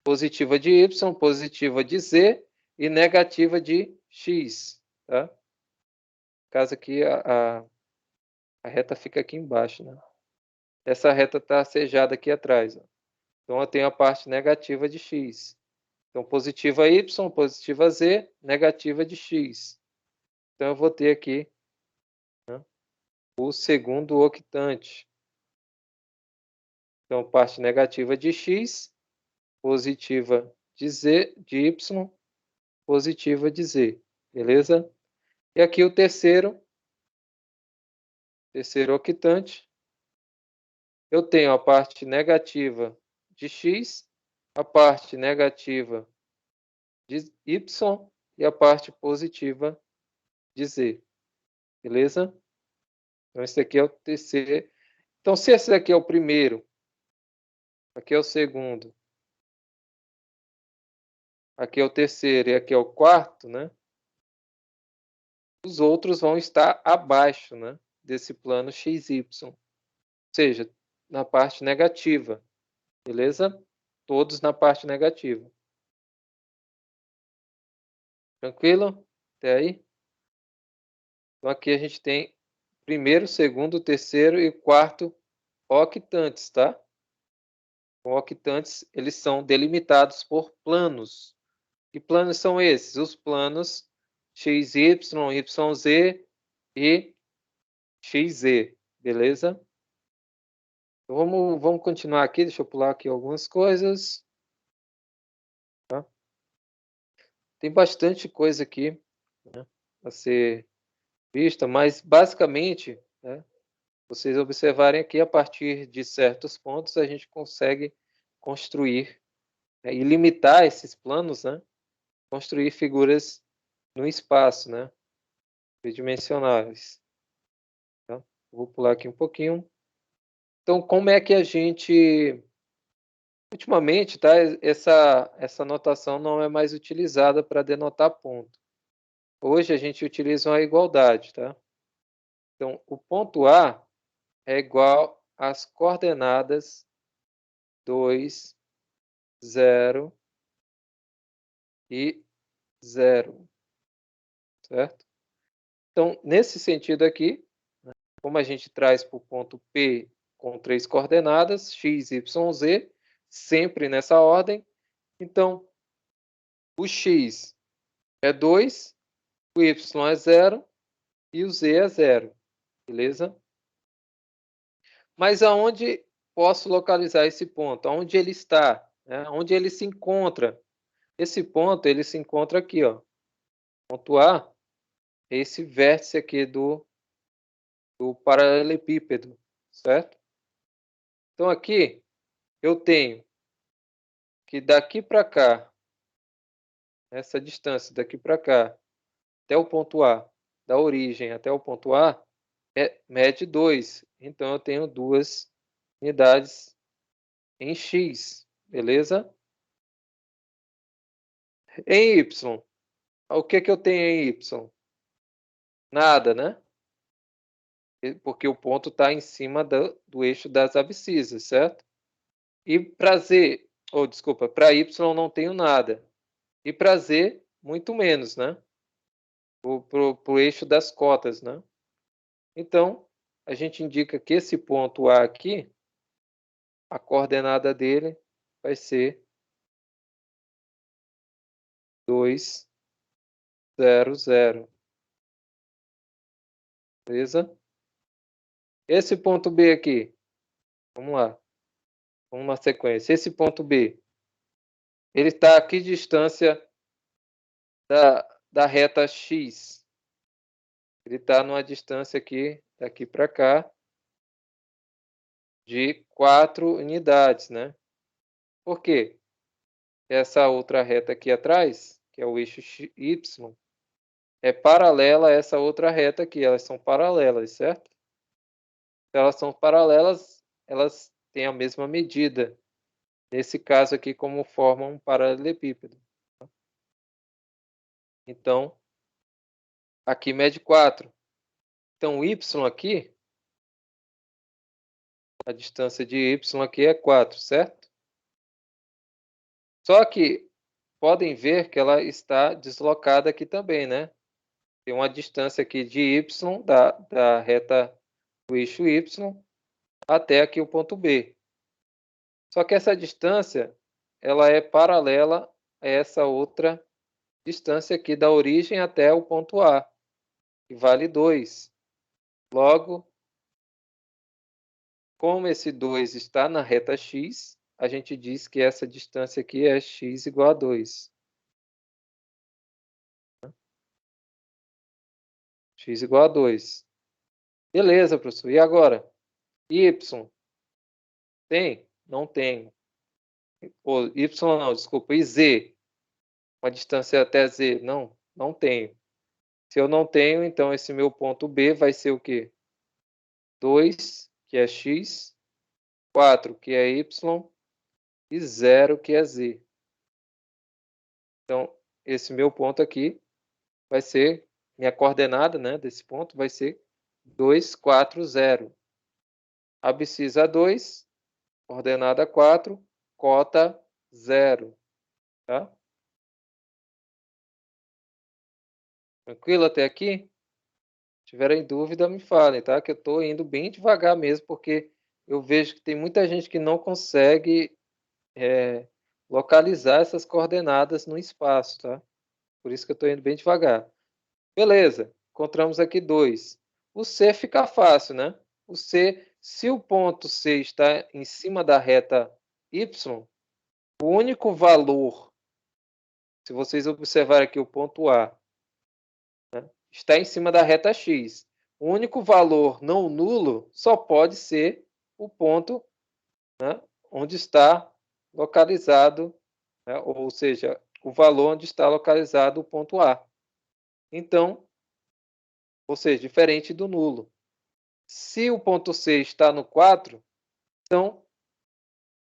positiva de Y, positiva de Z e negativa de X, tá? No caso aqui, a reta fica aqui embaixo, né? Essa reta está sejada aqui atrás, ó. Então, eu tenho a parte negativa de X. Então, positiva Y, positiva Z, negativa de X. Então, eu vou ter aqui, né, o segundo octante. Então, parte negativa de X, positiva de Z, de Y, positiva de Z. Beleza? E aqui o terceiro octante. Eu tenho a parte negativa de X, a parte negativa de Y e a parte positiva de Z. Beleza? Então, esse aqui é o terceiro. Então, se esse aqui é o primeiro, aqui é o segundo, aqui é o terceiro e aqui é o quarto, né? Os outros vão estar abaixo, né, desse plano XY, ou seja, na parte negativa, beleza? Todos na parte negativa. Tranquilo? Até aí? Então aqui a gente tem primeiro, segundo, terceiro e quarto octantes, tá? Octantes, eles são delimitados por planos. Que planos são esses? Os planos XY, YZ e XZ, beleza? Então, vamos continuar aqui, deixa eu pular aqui algumas coisas. Tá? Tem bastante coisa aqui, né, a ser vista, mas basicamente, né, vocês observarem aqui, a partir de certos pontos, a gente consegue construir, né, e limitar esses planos, né, construir figuras no espaço, né, tridimensionais. Tá? Vou pular aqui um pouquinho. Então, como é que a gente... Ultimamente, tá, essa notação não é mais utilizada para denotar ponto. Hoje a gente utiliza uma igualdade, tá? Então, o ponto A é igual às coordenadas 2, 0 e 0, certo? Então, nesse sentido aqui, como a gente traz para o ponto P com 3 coordenadas, x, y, z, sempre nessa ordem, então, o x é 2, o y é 0 e o z é 0, beleza? Mas aonde posso localizar esse ponto? Aonde ele está? Né? Onde ele se encontra? Esse ponto, ele se encontra aqui, ó. Ponto A, esse vértice aqui do paralelepípedo, certo? Então, aqui, eu tenho que daqui para cá, essa distância daqui para cá, até o ponto A, da origem até o ponto A, mede 2. Então, eu tenho 2 unidades em x, beleza? Em y, o que eu tenho em y? Nada, né? Porque o ponto está em cima do eixo das abscissas, certo? E para z, ou desculpa, para y não tenho nada. E para z, muito menos, né? Para o eixo das cotas, né? Então, a gente indica que esse ponto A aqui, a coordenada dele vai ser 2, 0, 0. Beleza? Esse ponto B aqui, vamos lá. Vamos na sequência. Esse ponto B, ele está a que distância da reta X? Ele está numa distância aqui, daqui para cá, de 4 unidades, né? Por quê? Essa outra reta aqui atrás, que é o eixo Y, é paralela a essa outra reta aqui. Elas são paralelas, certo? Se elas são paralelas, elas têm a mesma medida. Nesse caso aqui, como formam um paralelepípedo. Então, aqui mede 4. Então, o Y aqui, a distância de Y aqui é 4, certo? Só que podem ver que ela está deslocada aqui também, né? Tem uma distância aqui de Y, da reta do eixo Y, até aqui o ponto B. Só que essa distância, ela é paralela a essa outra distância aqui da origem até o ponto A, que vale 2. Logo, como esse 2 está na reta X, a gente diz que essa distância aqui é x igual a 2. X igual a 2. Beleza, professor. E agora? Y tem? Não tem. Y não, desculpa. E Z? Uma distância até Z? Não, não tenho. Se eu não tenho, então esse meu ponto B vai ser o quê? 2, que é X, 4, que é Y, e 0, que é Z. Então, esse meu ponto aqui vai ser, minha coordenada, né, desse ponto vai ser 2, 4, 0. Abscissa 2, coordenada 4, cota 0. Tá? Tranquilo até aqui? Se tiverem dúvida, me falem, tá? Que eu estou indo bem devagar mesmo, porque eu vejo que tem muita gente que não consegue localizar essas coordenadas no espaço, tá? Por isso que eu estou indo bem devagar. Beleza, encontramos aqui 2. O C fica fácil, né? O C, se o ponto C está em cima da reta Y, o único valor, se vocês observarem aqui o ponto A, né, está em cima da reta X. O único valor não nulo só pode ser o ponto, né, onde está localizado, né, ou seja, o valor onde está localizado o ponto A. Então, ou seja, diferente do nulo. Se o ponto C está no 4, então,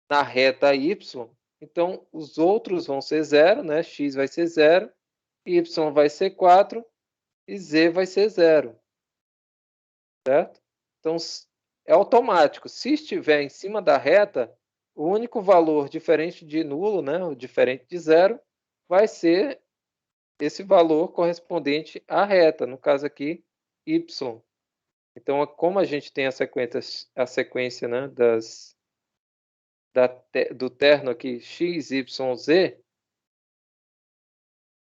na reta Y, então os outros vão ser 0, né? X vai ser 0, Y vai ser 4 e Z vai ser 0. Certo? Então, é automático. Se estiver em cima da reta, o único valor diferente de nulo, né, ou diferente de 0, vai ser esse valor correspondente à reta, no caso aqui, Y. Então, como a gente tem a sequência, né, do terno aqui, x, y, z,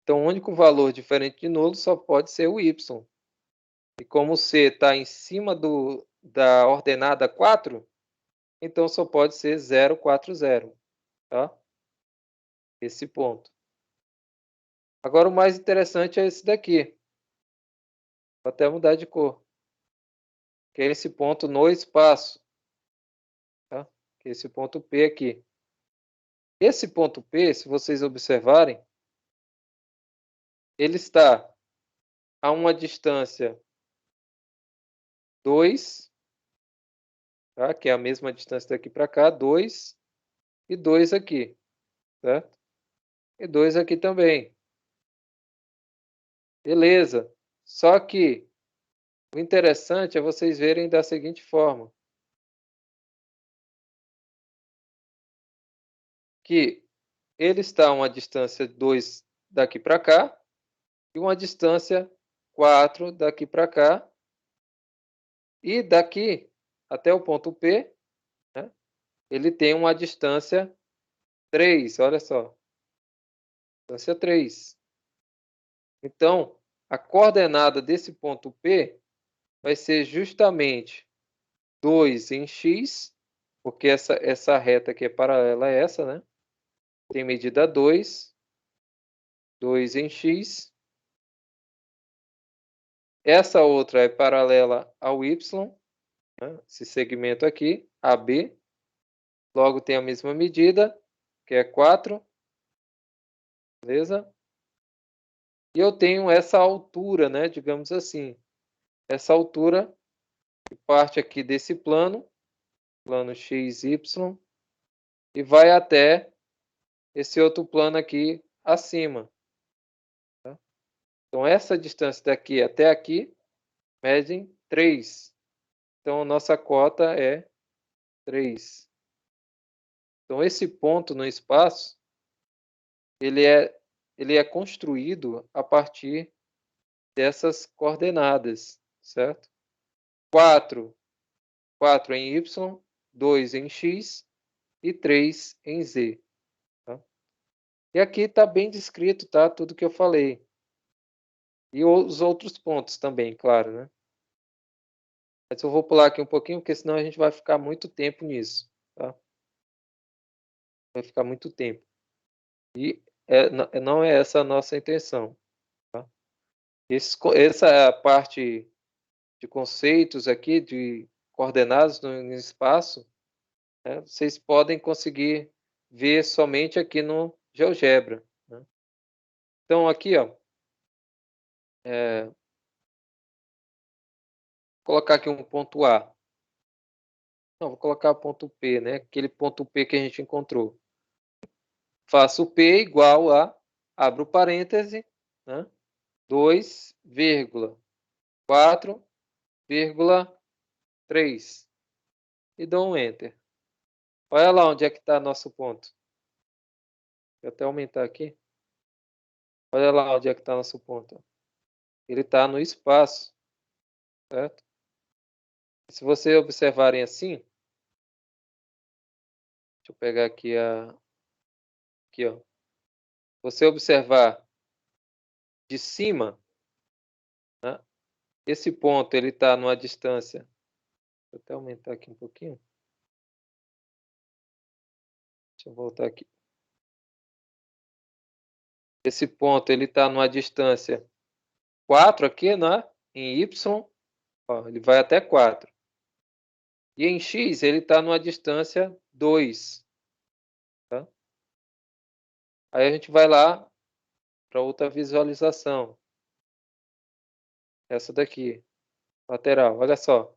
então o único valor diferente de nulo só pode ser o y. E como c está em cima da ordenada 4, então só pode ser 0, 4, 0. Tá? Esse ponto. Agora o mais interessante é esse daqui. Vou até mudar de cor. Que é esse ponto no espaço. Tá? Que é esse ponto P aqui. Esse ponto P, se vocês observarem, ele está a uma distância 2, tá? Que é a mesma distância daqui para cá, 2 e 2 aqui, certo? E 2 aqui também. Beleza. Só que o interessante é vocês verem da seguinte forma. Que ele está a uma distância 2 daqui para cá e uma distância 4 daqui para cá. E daqui até o ponto P, né, ele tem uma distância 3, olha só. Distância 3. Então, a coordenada desse ponto P vai ser justamente 2 em x, porque essa reta aqui é paralela a essa, né? Tem medida 2, 2 em x. Essa outra é paralela ao y, né? Esse segmento aqui, AB. Logo tem a mesma medida, que é 4. Beleza? E eu tenho essa altura, né? Digamos assim. Essa altura que parte aqui desse plano XY, e vai até esse outro plano aqui acima. Tá? Então, essa distância daqui até aqui medem 3. Então, a nossa cota é 3. Então, esse ponto no espaço, ele é construído a partir dessas coordenadas, certo? 4 em Y, 2 em X e 3 em Z. Tá? E aqui está bem descrito, tá? Tudo que eu falei. E os outros pontos também, claro, né? Mas eu vou pular aqui um pouquinho, porque senão a gente vai ficar muito tempo nisso, tá? Vai ficar muito tempo. E não é essa a nossa intenção, tá? Essa parte de conceitos aqui, de coordenadas no espaço, né, vocês podem conseguir ver somente aqui no GeoGebra. Né? Então, aqui, ó, vou colocar aqui um ponto A. Não, vou colocar ponto P, né? Aquele ponto P que a gente encontrou. Faço P igual a abro parêntese, né? 2,4,3 e dou um Enter. Olha lá onde é que está nosso ponto. Vou até aumentar aqui. Olha lá onde é que está nosso ponto. Ele está no espaço, certo? Se vocês observarem assim, deixa eu pegar aqui aqui, ó. Você observar de cima, né? Esse ponto ele está numa distância. Vou até aumentar aqui um pouquinho. Deixa eu voltar aqui. Esse ponto ele está numa distância 4 aqui, né? Em Y, ó, ele vai até 4. E em X ele está numa distância 2. Tá? Aí a gente vai lá para outra visualização. Essa daqui, lateral, olha só.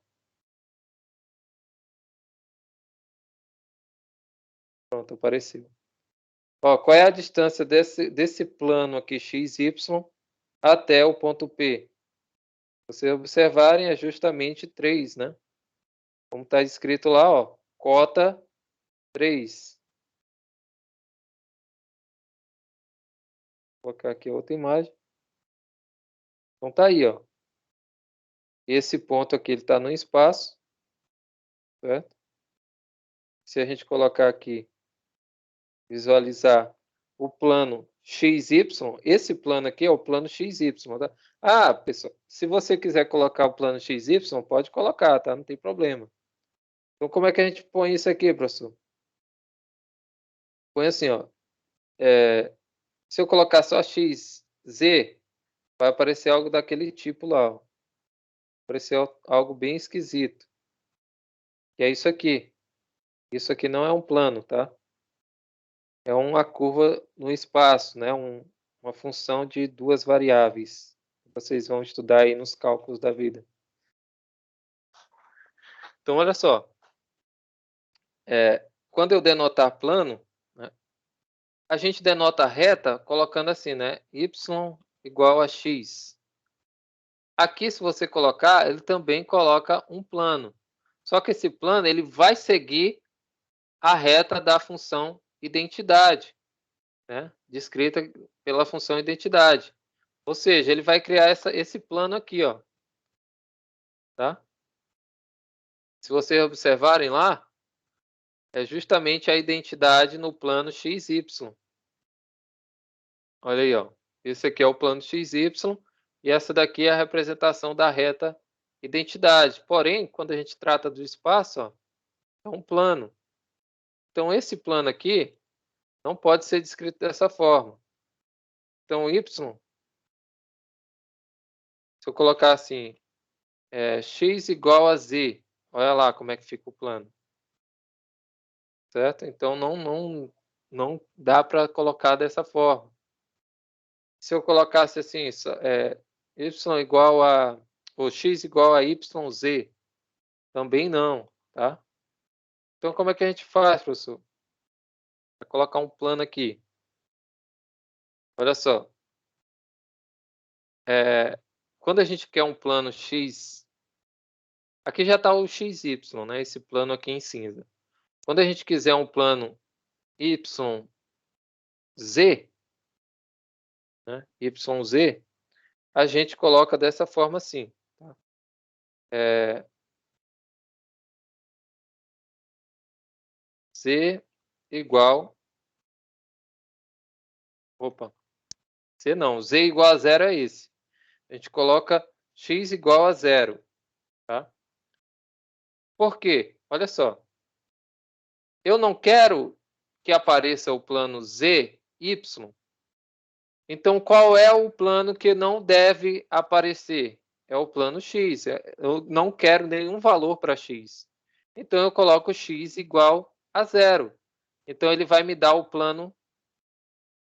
Pronto, apareceu. Ó, qual é a distância desse plano aqui, XY, até o ponto P? Se vocês observarem, é justamente 3, né? Como está escrito lá, ó, cota 3. Vou colocar aqui outra imagem. Então tá aí, ó. Esse ponto aqui ele está no espaço, certo? Se a gente colocar aqui, visualizar o plano XY, esse plano aqui é o plano XY, tá? Ah, pessoal, se você quiser colocar o plano XY, pode colocar, tá? Não tem problema. Então, como é que a gente põe isso aqui, professor? Põe assim, ó. Se eu colocar só XZ, vai aparecer algo daquele tipo lá, ó. Aparecer algo bem esquisito. Que é isso aqui. Isso aqui não é um plano, tá? É uma curva no espaço, né? Uma função de duas variáveis. Vocês vão estudar aí nos cálculos da vida. Então, olha só. Quando eu denotar plano, né, a gente denota a reta colocando assim, né? Y igual a x. Aqui, se você colocar, ele também coloca um plano. Só que esse plano ele vai seguir a reta da função identidade, né? Descrita pela função identidade. Ou seja, ele vai criar esse plano aqui, ó. Tá? Se vocês observarem lá, é justamente a identidade no plano XY. Olha aí, ó. Esse aqui é o plano XY e essa daqui é a representação da reta identidade. Porém, quando a gente trata do espaço, ó, é um plano. Então, esse plano aqui não pode ser descrito dessa forma. Então, Y, se eu colocar assim, x igual a z, olha lá como é que fica o plano. Certo? Então, não dá para colocar dessa forma. Se eu colocasse assim, y igual a, ou x igual a yz, também não, tá? Então, como é que a gente faz, professor? Vou colocar um plano aqui. Olha só. Quando a gente quer um plano x, aqui já está o xy, né? Esse plano aqui em cinza. Quando a gente quiser um plano yz, né? Yz, a gente coloca dessa forma assim. Tá? Z igual... Opa. C não. Z igual a zero é esse. A gente coloca x igual a zero. Tá? Por quê? Olha só. Eu não quero que apareça o plano z, y. Então, qual é o plano que não deve aparecer? É o plano x. Eu não quero nenhum valor para x. Então, eu coloco x igual a zero. Então, ele vai me dar o plano.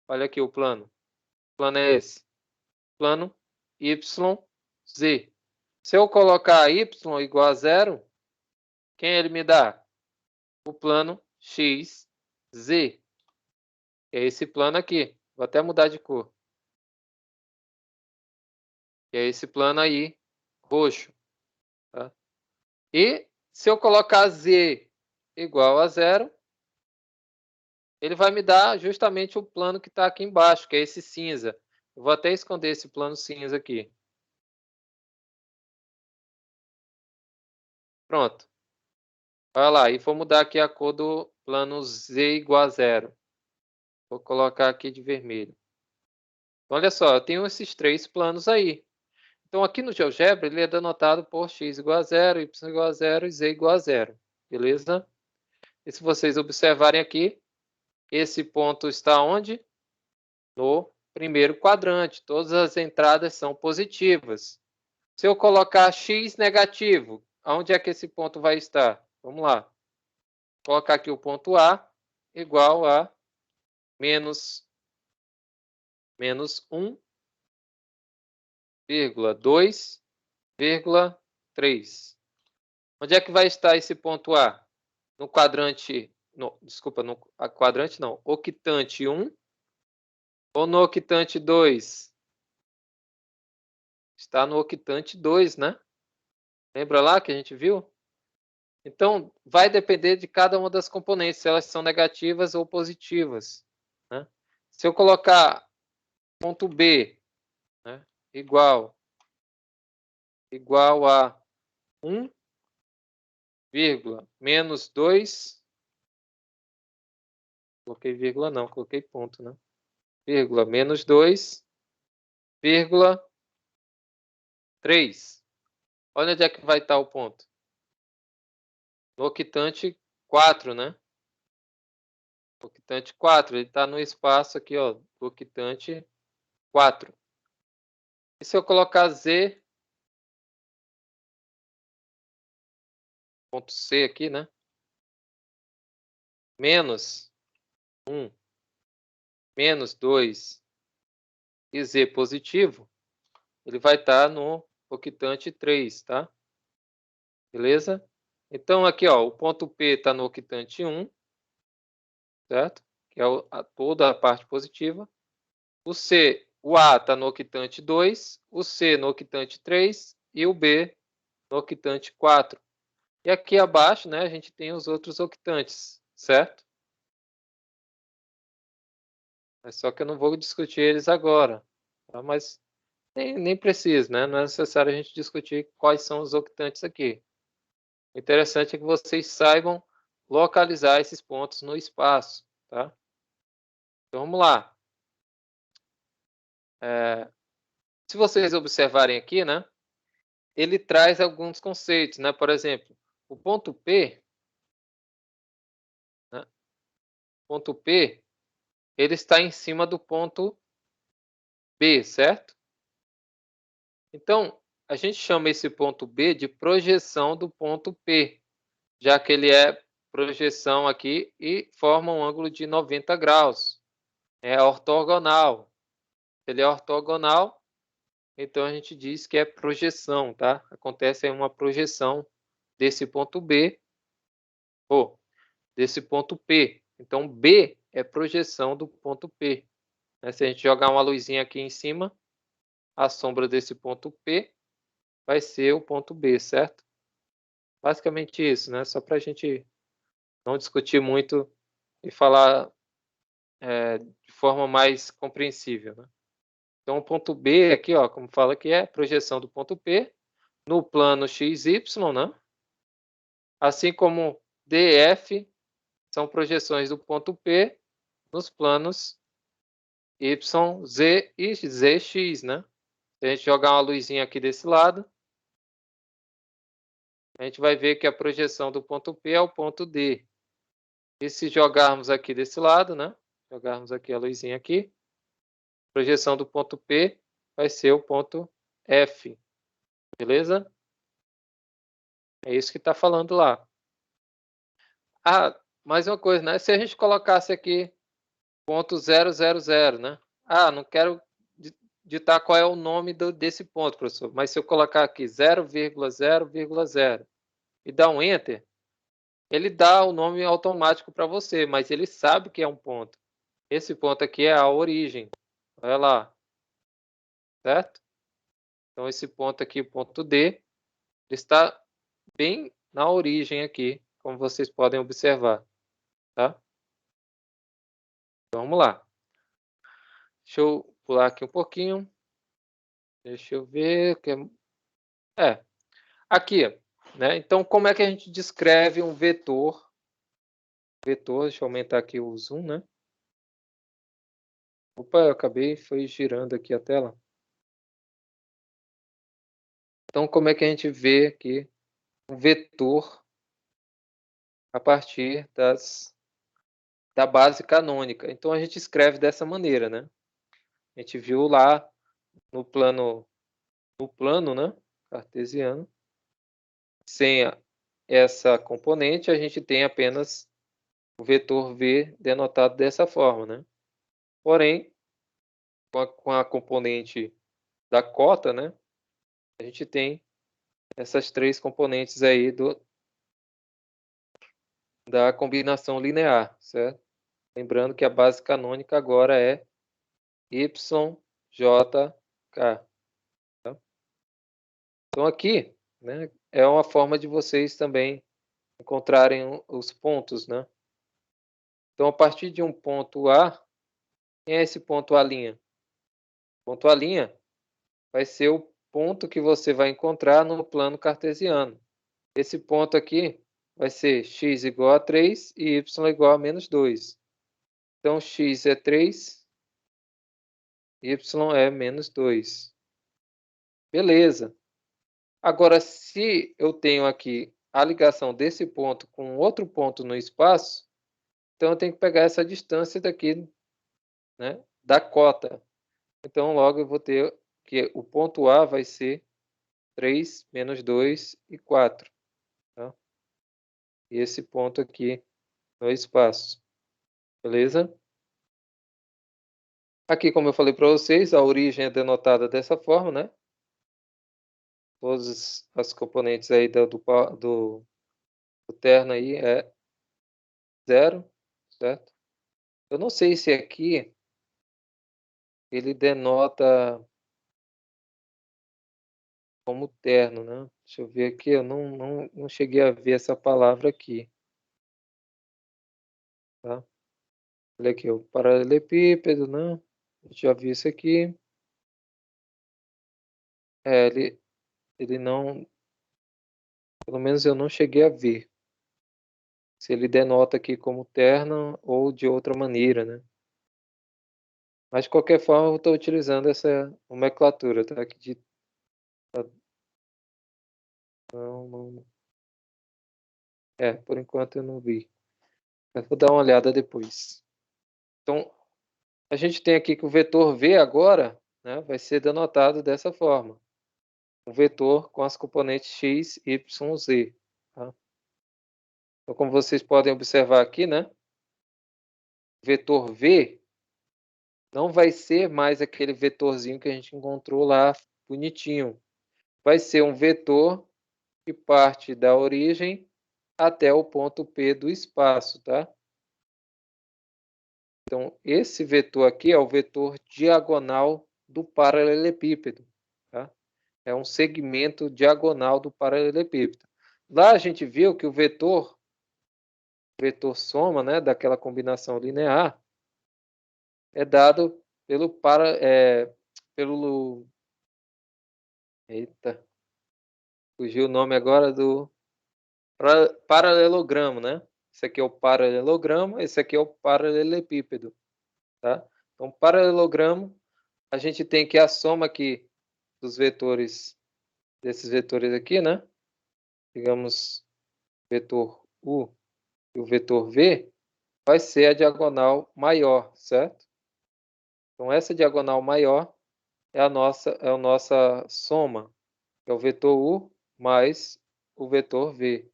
Olha aqui o plano. O plano é esse. Plano YZ. Se eu colocar y igual a zero, quem ele me dá? O plano XZ. É esse plano aqui. Vou até mudar de cor. Que é esse plano aí, roxo. Tá? E se eu colocar Z igual a 0, ele vai me dar justamente o plano que está aqui embaixo, que é esse cinza. Eu vou até esconder esse plano cinza aqui. Pronto. Olha lá, e vou mudar aqui a cor do plano Z igual a 0. Vou colocar aqui de vermelho. Olha só, eu tenho esses 3 planos aí. Então, aqui no GeoGebra, ele é denotado por x igual a 0, y igual a 0 e z igual a 0. Beleza? E se vocês observarem aqui, esse ponto está onde? No primeiro quadrante. Todas as entradas são positivas. Se eu colocar x negativo, onde é que esse ponto vai estar? Vamos lá. Vou colocar aqui o ponto A igual a menos 1,2,3. Onde é que vai estar esse ponto A? No quadrante, desculpa, no quadrante não, octante 1 ou no octante 2? Está no octante 2, né? Lembra lá que a gente viu? Então, vai depender de cada uma das componentes, se elas são negativas ou positivas. Né? Se eu colocar ponto B, né, igual a 1, menos 2, coloquei vírgula não, coloquei ponto, né? Vírgula, menos 2, vírgula 3. Olha onde é que vai estar o ponto. No octante 4, né? Octante 4, ele está no espaço aqui, ó, do octante 4. E se eu colocar Z, ponto C aqui, né? Menos 1, menos 2 e Z positivo, ele vai estar no octante 3, tá? Beleza? Então, aqui, ó, o ponto P está no octante 1, certo? Que é toda a parte positiva. O A está no octante 2, o C no octante 3 e o B no octante 4. E aqui abaixo, né, a gente tem os outros octantes, certo? É só que eu não vou discutir eles agora, tá? Mas nem preciso, né? Não é necessário a gente discutir quais são os octantes aqui. O interessante é que vocês saibam localizar esses pontos no espaço, tá? Então, vamos lá. Se vocês observarem aqui, né? Ele traz alguns conceitos, né? Por exemplo, o ponto P, né? Ponto P, ele está em cima do ponto B, certo? Então, a gente chama esse ponto B de projeção do ponto P, já que ele é projeção aqui e forma um ângulo de 90 graus. É ortogonal. Ele é ortogonal, então a gente diz que é projeção, tá? Acontece aí uma projeção desse ponto B, ou desse ponto P. Então, B é projeção do ponto P. Se a gente jogar uma luzinha aqui em cima, a sombra desse ponto P vai ser o ponto B, certo? Basicamente isso, né? Só para a gente não discutir muito e falar de forma mais compreensível, né? Então, o ponto B aqui, ó, como fala aqui, é projeção do ponto P no plano XY, né? Assim como DF são projeções do ponto P nos planos Y, Z e ZX, né? Se a gente jogar uma luzinha aqui desse lado, a gente vai ver que a projeção do ponto P é o ponto D. E se jogarmos aqui desse lado, né? Jogarmos aqui a luzinha aqui, a projeção do ponto P vai ser o ponto F. Beleza? É isso que está falando lá. Ah, mais uma coisa, né? Se a gente colocasse aqui ponto 000, né? Ah, não quero ditar qual é o nome desse ponto, professor. Mas se eu colocar aqui 0,0,0 e dar um Enter, ele dá o nome automático para você, mas ele sabe que é um ponto. Esse ponto aqui é a origem. Olha lá. Certo? Então, esse ponto aqui, o ponto D, ele está bem na origem aqui, como vocês podem observar. Tá? Então, vamos lá. Deixa eu pular aqui um pouquinho. Deixa eu ver. Aqui, né? Então, como é que a gente descreve um vetor? Deixa eu aumentar aqui o zoom, né? Opa, eu acabei, foi girando aqui a tela. Então, como é que a gente vê aqui um vetor a partir da base canônica? Então, a gente escreve dessa maneira, né? A gente viu lá no plano, né? Cartesiano. Sem essa componente, a gente tem apenas o vetor V denotado dessa forma, né? Porém, com a componente da cota, né? A gente tem essas três componentes aí da combinação linear, certo? Lembrando que a base canônica agora é YJK. Tá? Então aqui, né, é uma forma de vocês também encontrarem os pontos, né? Então, a partir de um ponto A, quem é esse ponto A'? Ponto A' vai ser o ponto que você vai encontrar no plano cartesiano. Esse ponto aqui vai ser x igual a 3 e y igual a menos 2. Então, x é 3, y é menos 2. Beleza. Agora, se eu tenho aqui a ligação desse ponto com outro ponto no espaço, então eu tenho que pegar essa distância daqui, né, da cota. Então, logo eu vou ter que o ponto A vai ser 3, menos 2 e 4. Tá? E esse ponto aqui no espaço. Beleza? Aqui, como eu falei para vocês, a origem é denotada dessa forma, né? Todas as componentes aí do terno aí é 0, certo? Eu não sei se aqui ele denota como terno, né? Deixa eu ver aqui, eu não cheguei a ver essa palavra aqui. Tá? Olha aqui, o paralelepípedo, né? Já vi isso aqui. Ele não, pelo menos eu não cheguei a ver se ele denota aqui como terno ou de outra maneira, né? Mas de qualquer forma eu estou utilizando essa nomenclatura, tá? Aqui de não. Por enquanto eu não vi. Mas vou dar uma olhada depois. Então, a gente tem aqui que o vetor V agora, né, vai ser denotado dessa forma. Um vetor com as componentes x, y, z. Tá? Então, como vocês podem observar aqui, né, o vetor V não vai ser mais aquele vetorzinho que a gente encontrou lá, bonitinho. Vai ser um vetor que parte da origem até o ponto P do espaço, tá? Então, esse vetor aqui é o vetor diagonal do paralelepípedo, tá? É um segmento diagonal do paralelepípedo. Lá a gente viu que o vetor soma, né, daquela combinação linear, é dado pelo eita, fugiu o nome agora do paralelogramo, né? Esse aqui é o paralelogramo, esse aqui é o paralelepípedo, tá? Então, paralelogramo, a gente tem que a soma aqui dos vetores, desses vetores aqui, né? Digamos, o vetor U e o vetor V, vai ser a diagonal maior, certo? Então, essa diagonal maior é a nossa soma, que é o vetor U mais o vetor V.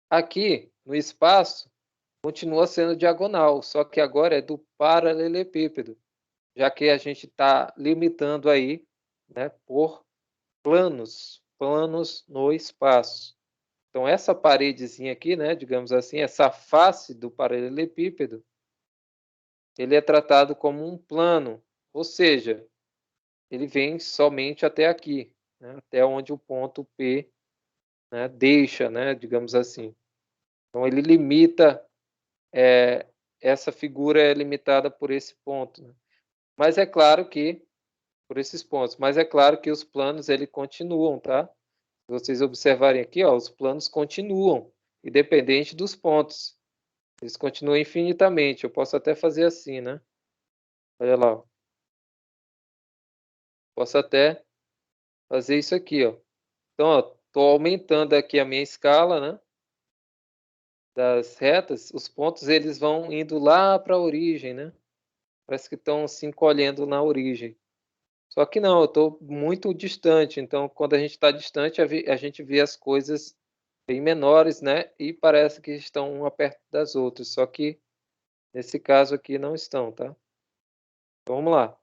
Aqui, no espaço, continua sendo diagonal, só que agora é do paralelepípedo, já que a gente está limitando aí, né, por planos no espaço. Então, essa paredezinha aqui, né, digamos assim, essa face do paralelepípedo, ele é tratado como um plano, ou seja, ele vem somente até aqui, né, até onde o ponto P, né, deixa, né, digamos assim. Então ele limita, essa figura é limitada por esse ponto, né. Mas é claro que por esses pontos, mas é claro que os planos ele continuam, tá. Se vocês observarem aqui, ó, os planos continuam, independente dos pontos. Eles continuam infinitamente. Eu posso até fazer assim, né. Olha lá, ó. Posso até fazer isso aqui, ó. Então, ó, tô aumentando aqui a minha escala, né, das retas, os pontos eles vão indo lá para a origem, né. Parece que estão se encolhendo na origem. Só que não, eu estou muito distante, então quando a gente está distante, a gente vê as coisas bem menores, né, e parece que estão uma perto das outras, só que nesse caso aqui não estão, tá. Então vamos lá.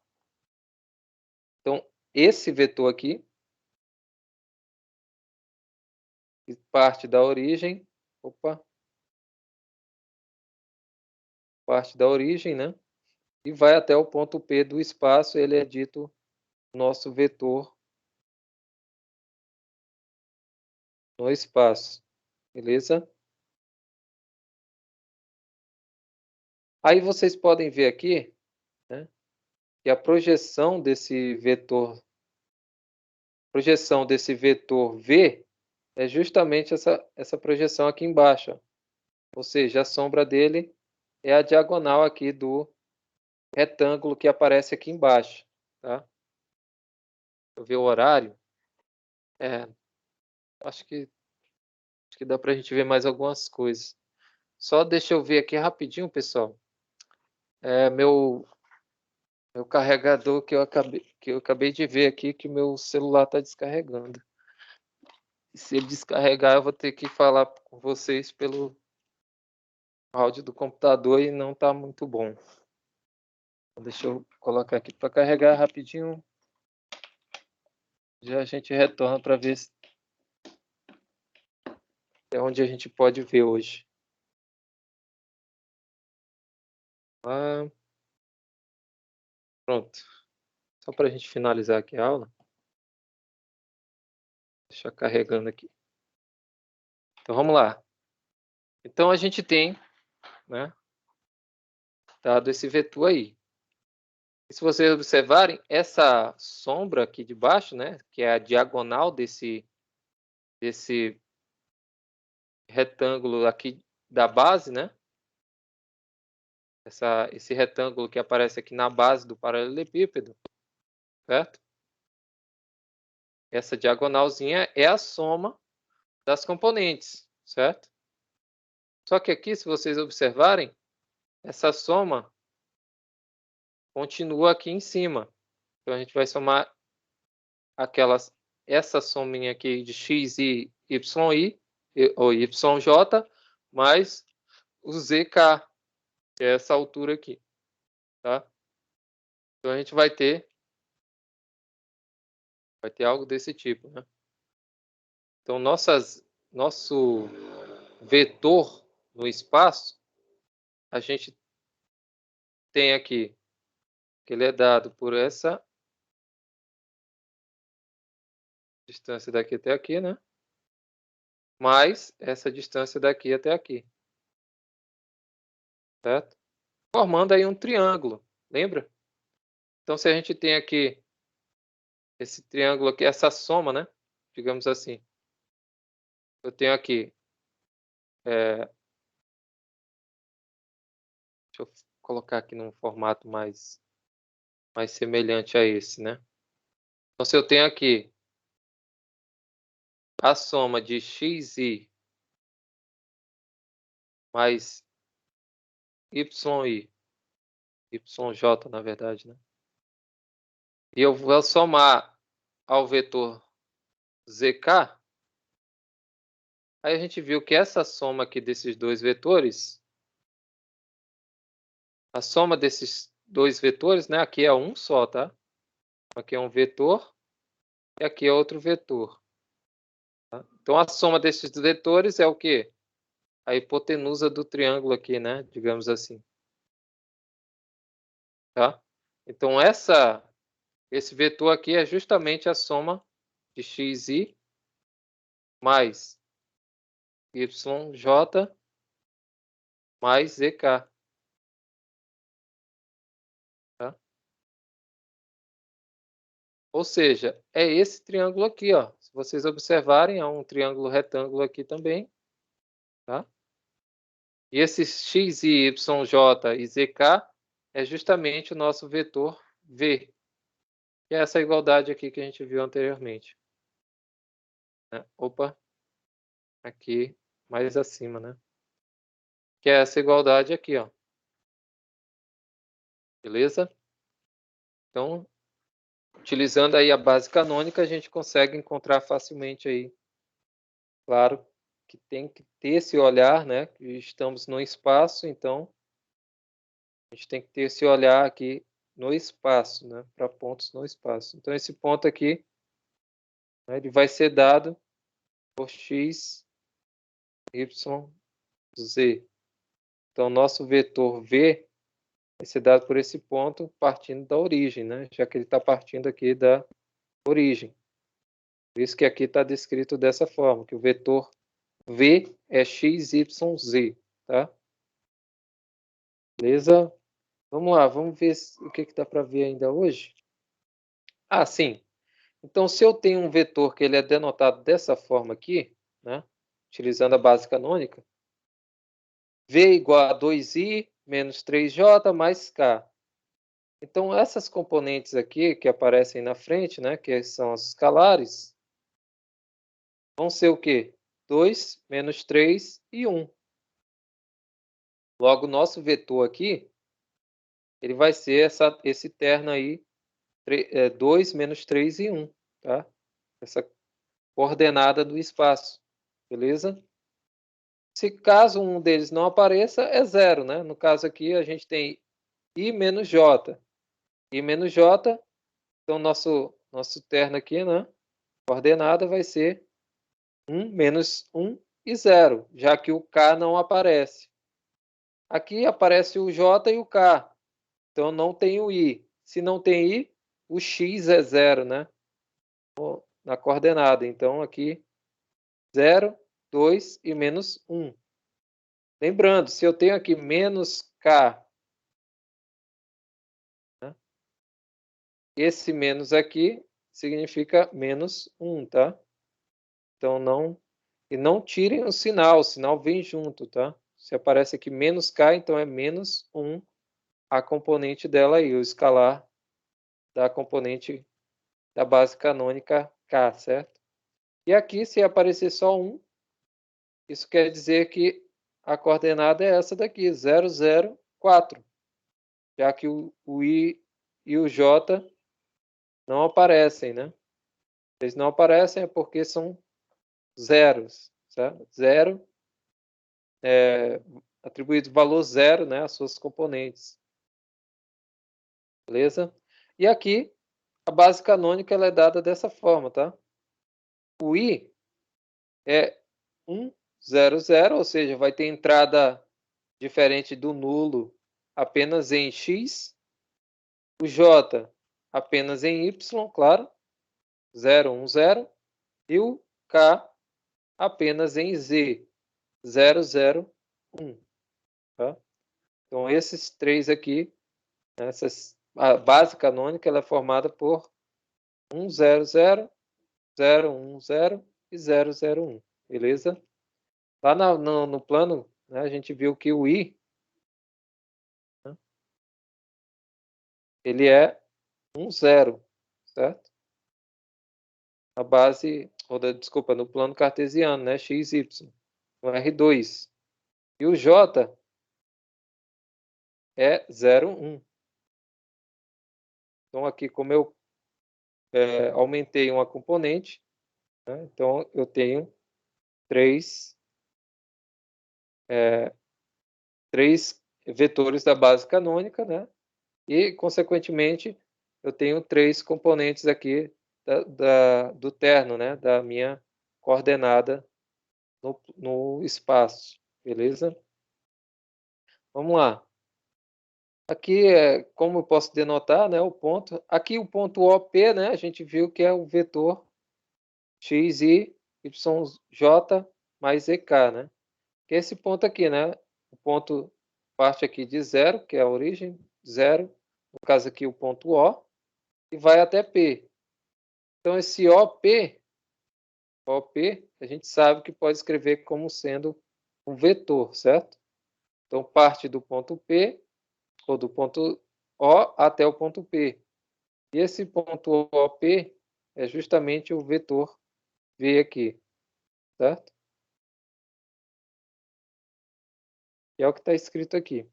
Então esse vetor aqui, que parte da origem, parte da origem, né, e vai até o ponto P do espaço, ele é dito nosso vetor no espaço, beleza? Aí vocês podem ver aqui, né, que a projeção desse vetor V é justamente essa projeção aqui embaixo, ó. Ou seja, a sombra dele é a diagonal aqui do retângulo que aparece aqui embaixo, tá. Deixa eu ver o horário. É, acho que dá pra gente ver mais algumas coisas. Só deixa eu ver aqui rapidinho, pessoal. Meu carregador que eu acabei de ver aqui que o meu celular está descarregando. Se ele descarregar, eu vou ter que falar com vocês pelo áudio do computador e não está muito bom. Então, deixa eu colocar aqui para carregar rapidinho. Já a gente retorna para ver até onde a gente pode ver hoje. Ah, pronto. Só para a gente finalizar aqui a aula. Deixa carregando aqui. Então vamos lá. Então a gente tem, né, dado esse vetor aí. E se vocês observarem, essa sombra aqui de baixo, né, que é a diagonal desse retângulo aqui da base, né, esse retângulo que aparece aqui na base do paralelepípedo, certo? Essa diagonalzinha é a soma das componentes, certo? Só que aqui, se vocês observarem, essa soma continua aqui em cima. Então a gente vai somar essa sominha aqui de x e y ou yj mais o zk, que é essa altura aqui, tá? Então a gente vai ter algo desse tipo, né? Então nosso vetor no espaço, a gente tem aqui que ele é dado por essa distância daqui até aqui, né? Mais essa distância daqui até aqui, certo? Formando aí um triângulo, lembra? Então se a gente tem aqui esse triângulo aqui, essa soma, né? Digamos assim. Eu tenho aqui, deixa eu colocar aqui num formato mais semelhante a esse, né? Então se eu tenho aqui a soma de xi mais yi, yj na verdade, né? E eu vou somar ao vetor zk, aí a gente viu que essa soma aqui desses dois vetores, a soma desses dois vetores, né? Aqui é um só, tá? Aqui é um vetor e aqui é outro vetor. Tá? Então a soma desses vetores é o quê? A hipotenusa do triângulo aqui, né? Digamos assim. tá? Então, esse vetor aqui é justamente a soma de xi mais yj mais zk, tá? Ou seja, é esse triângulo aqui, ó. Se vocês observarem, há um triângulo retângulo aqui também, tá? E esses x, y, j e zk é justamente o nosso vetor v, que é essa igualdade aqui que a gente viu anteriormente, né? Opa, aqui mais acima, né? Que é essa igualdade aqui, ó. Beleza? Então, utilizando aí a base canônica, a gente consegue encontrar facilmente aí. Claro que tem que ter esse olhar, né? Que estamos no espaço, então a gente tem que ter esse olhar aqui no espaço, né? Para pontos no espaço. Então, esse ponto aqui, né, ele vai ser dado por x, y, z. Então, nosso vetor v vai ser dado por esse ponto partindo da origem, né? Já que ele está partindo aqui da origem. Por isso que aqui está descrito dessa forma, que o vetor v é x, y, z, tá? Beleza? Vamos lá, vamos ver o que dá para ver ainda hoje. Ah, sim. Então, se eu tenho um vetor que ele é denotado dessa forma aqui, né? Utilizando a base canônica, v igual a 2i menos 3j mais k. Então, essas componentes aqui que aparecem na frente, né, que são as escalares, vão ser o quê? 2 menos 3 e 1. Logo, nosso vetor aqui, ele vai ser esse terno aí, 2 menos 3 e 1, tá? Essa coordenada do espaço, beleza? Se caso um deles não apareça, é 0, né? No caso aqui, a gente tem i menos j. I menos j, então nosso terno aqui, né? Coordenada vai ser 1 menos 1 e 0, já que o k não aparece. Aqui aparece o j e o k, então não tem o i. Se não tem i, o x é 0, né? Na coordenada. Então aqui 0, 2 e menos 1. Lembrando, se eu tenho aqui menos k, né? Esse menos aqui significa menos 1, tá? Então não tirem o sinal vem junto, tá? Se aparece aqui menos k, então é menos 1 a componente dela aí, o escalar da componente da base canônica k, certo? E aqui, se aparecer só 1, isso quer dizer que a coordenada é essa daqui, 0, 0, 4, já que o i e o j não aparecem, né? Eles não aparecem é porque são zeros, certo? Zero, atribuído valor zero, né, às suas componentes. Beleza? E aqui, a base canônica ela é dada dessa forma, tá? O i é 1, 0, 0, ou seja, vai ter entrada diferente do nulo apenas em x. O j apenas em y, claro, 0, 1, 0. E o k apenas em z, 0, 0, 1. Tá? Então, esses três aqui, a base canônica ela é formada por 1, 0, 0, 0, 1, 0 e 0, 0, 1. Beleza? Lá no plano, né, a gente viu que o i, né, ele é 1, 0, certo? A base, desculpa, no plano cartesiano, né, x, y, o R2. E o j é 0, 1. Então, aqui, como eu aumentei uma componente, né, então eu tenho três vetores da base canônica, né? E, consequentemente, eu tenho três componentes aqui do terno, né? Da minha coordenada no espaço, beleza? Vamos lá. Aqui, como eu posso denotar, né, o ponto. Aqui o ponto OP, né, a gente viu que é o vetor x, y, j mais ek, né? Que é esse ponto aqui, né? O ponto parte aqui de 0, que é a origem, 0. No caso aqui, o ponto O, e vai até P. Então, esse OP, a gente sabe que pode escrever como sendo um vetor, certo? Então, parte do ponto P, ou do ponto O até o ponto P. E esse ponto OP é justamente o vetor V aqui, certo? Que é o que está escrito aqui.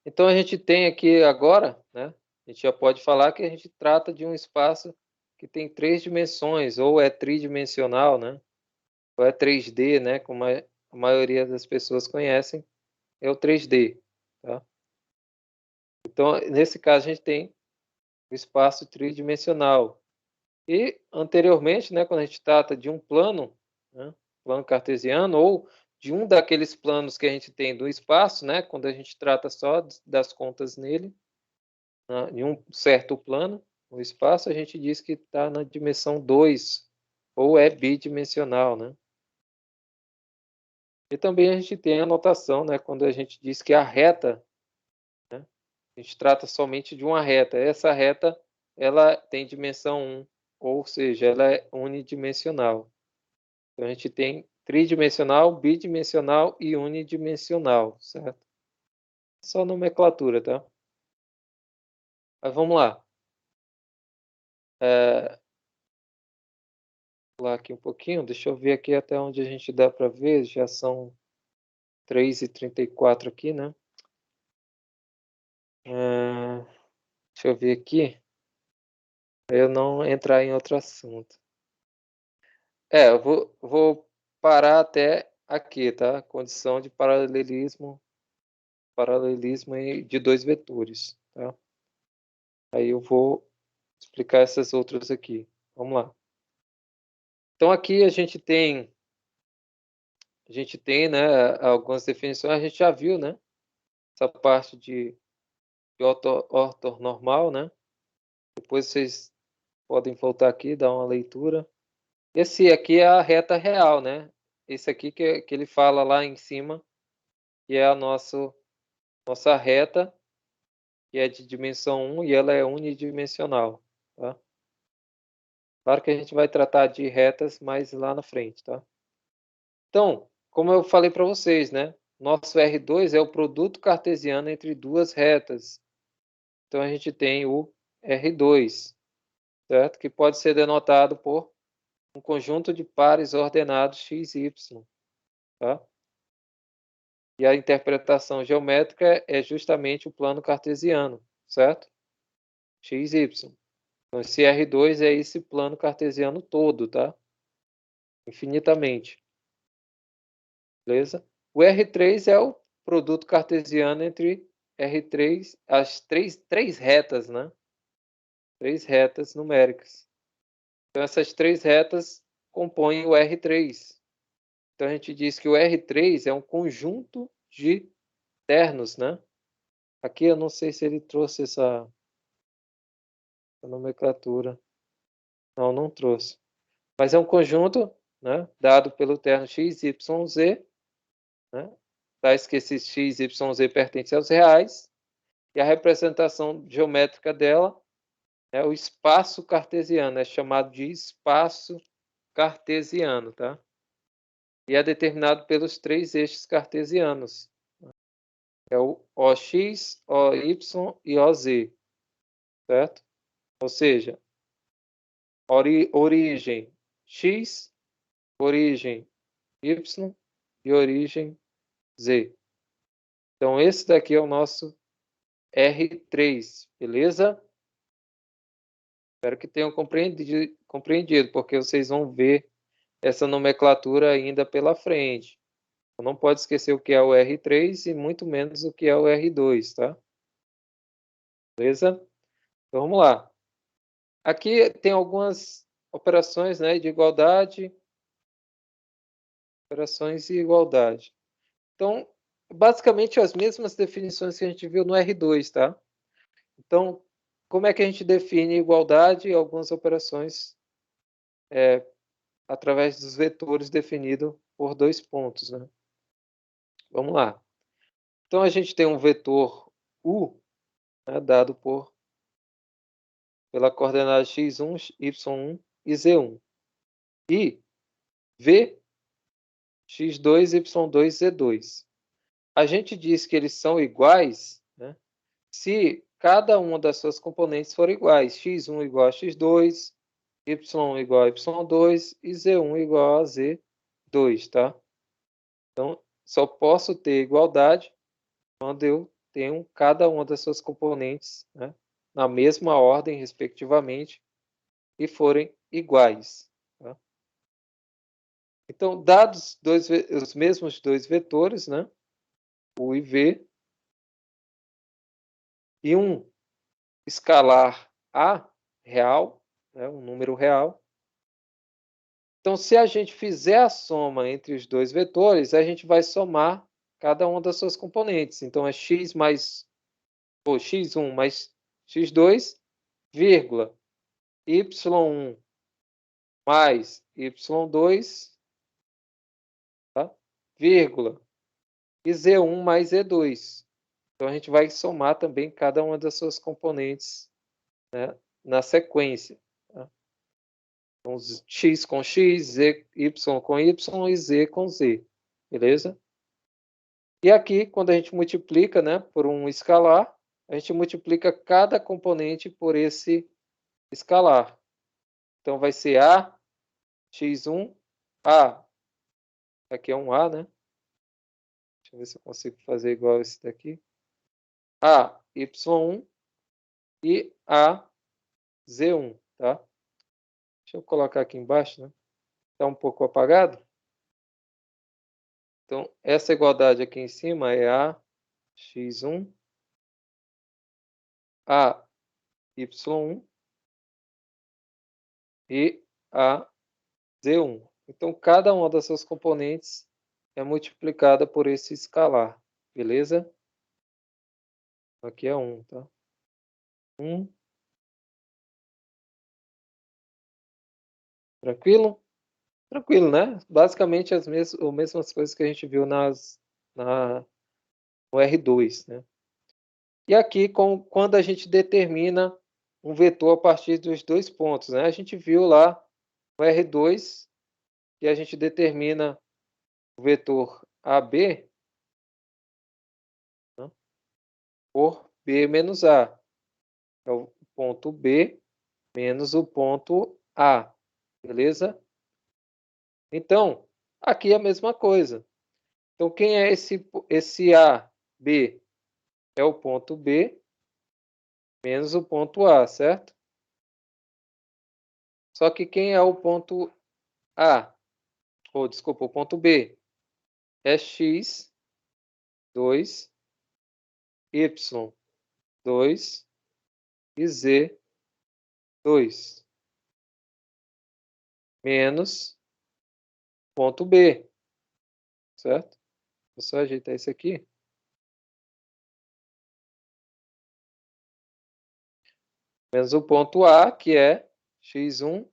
Então, a gente tem aqui agora, né? A gente já pode falar que a gente trata de um espaço que tem 3 dimensões, ou é tridimensional, né? Ou é 3D, né? Como a maioria das pessoas conhecem, é o 3D, tá? Então, nesse caso, a gente tem o espaço tridimensional. E, anteriormente, né, quando a gente trata de um plano, né, plano cartesiano, ou de um daqueles planos que a gente tem do espaço, né, quando a gente trata só das contas nele, né, em um certo plano, o espaço, a gente diz que está na dimensão 2, ou é bidimensional, né? E também a gente tem a notação, né, quando a gente diz que a reta, né, a gente trata somente de uma reta. Essa reta, ela tem dimensão 1, ou seja, ela é unidimensional. Então, a gente tem tridimensional, bidimensional e unidimensional, certo? Só nomenclatura, tá? Mas vamos lá. Lá aqui um pouquinho, deixa eu ver aqui até onde a gente dá para ver, já são 3h34 aqui, né? Deixa eu ver aqui, para eu não entrar em outro assunto. Eu vou parar até aqui, tá? Condição de paralelismo de dois vetores, tá? Aí eu vou explicar essas outras aqui. Vamos lá. Então aqui a gente tem, né, algumas definições, a gente já viu, né? Essa parte de ortonormal, né? Depois vocês podem voltar aqui e dar uma leitura. Esse aqui é a reta real, né? Esse aqui que ele fala lá em cima, que é a nossa reta, que é de dimensão 1 e ela é unidimensional, tá? Claro que a gente vai tratar de retas mais lá na frente, tá? Então, como eu falei para vocês, né? Nosso R2 é o produto cartesiano entre duas retas. Então, a gente tem o R2, certo? Que pode ser denotado por um conjunto de pares ordenados x, y, tá? E a interpretação geométrica é justamente o plano cartesiano, certo? X, y. Então, esse R2 é esse plano cartesiano todo, tá? Infinitamente. Beleza? O R3 é o produto cartesiano entre R3, as três retas, né? 3 retas numéricas. Então, essas 3 retas compõem o R3. Então, a gente diz que o R3 é um conjunto de ternos, né? Aqui eu não sei se ele trouxe essa nomenclatura. Não, não trouxe. Mas é um conjunto, né, dado pelo terno x, y, z, né? Tais que esses x, y, z pertencem aos reais. E a representação geométrica dela é o espaço cartesiano, é chamado de espaço cartesiano, tá? E é determinado pelos 3 eixos cartesianos. É o OX, OY e OZ, certo? Ou seja, origem X, origem Y e origem Z. Então, esse daqui é o nosso R3, beleza? Espero que tenham compreendido, porque vocês vão ver essa nomenclatura ainda pela frente. Não pode esquecer o que é o R3 e muito menos o que é o R2, tá? Beleza? Então, vamos lá. Aqui tem algumas operações, né, de igualdade. Operações e igualdade. Então, basicamente as mesmas definições que a gente viu no R2, tá? Então, como é que a gente define igualdade e algumas operações através dos vetores definidos por 2 pontos, né? Vamos lá. Então, a gente tem um vetor U, né, dado pela coordenada x1, y1 e z1. E V, x2, y2, z2. A gente diz que eles são iguais, né, se cada uma das suas componentes for iguais. x1 igual a x2, y1 igual a y2 e z1 igual a z2, tá? Então, só posso ter igualdade quando eu tenho cada uma das suas componentes, né, na mesma ordem, respectivamente, e forem iguais. Tá? Então, dados os mesmos dois vetores, né, U e V, e um escalar A real, né, um número real. Então, se a gente fizer a soma entre os dois vetores, a gente vai somar cada uma das suas componentes. Então, é x mais x1 mais x2, vírgula, y1 mais y2, tá? Vírgula, e z1 mais z2. Então, a gente vai somar também cada uma das suas componentes, né, na sequência. Tá? Então, x com x, y com y e z com z. Beleza? E aqui, quando a gente multiplica, né, por um escalar, a gente multiplica cada componente por esse escalar. Então, vai ser A, x1, A. Aqui é um A, né? Deixa eu ver se eu consigo fazer igual esse daqui. A, y1 e A, z1, tá? Deixa eu colocar aqui embaixo, né? Está um pouco apagado. Então, essa igualdade aqui em cima é A, x1, A, y1 e A, z1. Então, cada uma das suas componentes é multiplicada por esse escalar, beleza? Aqui é 1, tá? 1. Tranquilo? Tranquilo, né? Basicamente as mesmas coisas que a gente viu no R2, né? E aqui, quando a gente determina um vetor a partir dos dois pontos, né? A gente viu lá no R2 que a gente determina o vetor AB, né, por B menos A. É o ponto B menos o ponto A, beleza? Então, aqui é a mesma coisa. Então, quem é esse A, B? É o ponto B menos o ponto A, certo? Só que quem é o ponto A? Ou, desculpa, o ponto B? É x, 2, y, 2 e z, 2. Menos ponto B, certo? Vou só ajeitar isso aqui. Menos o ponto A, que é x1,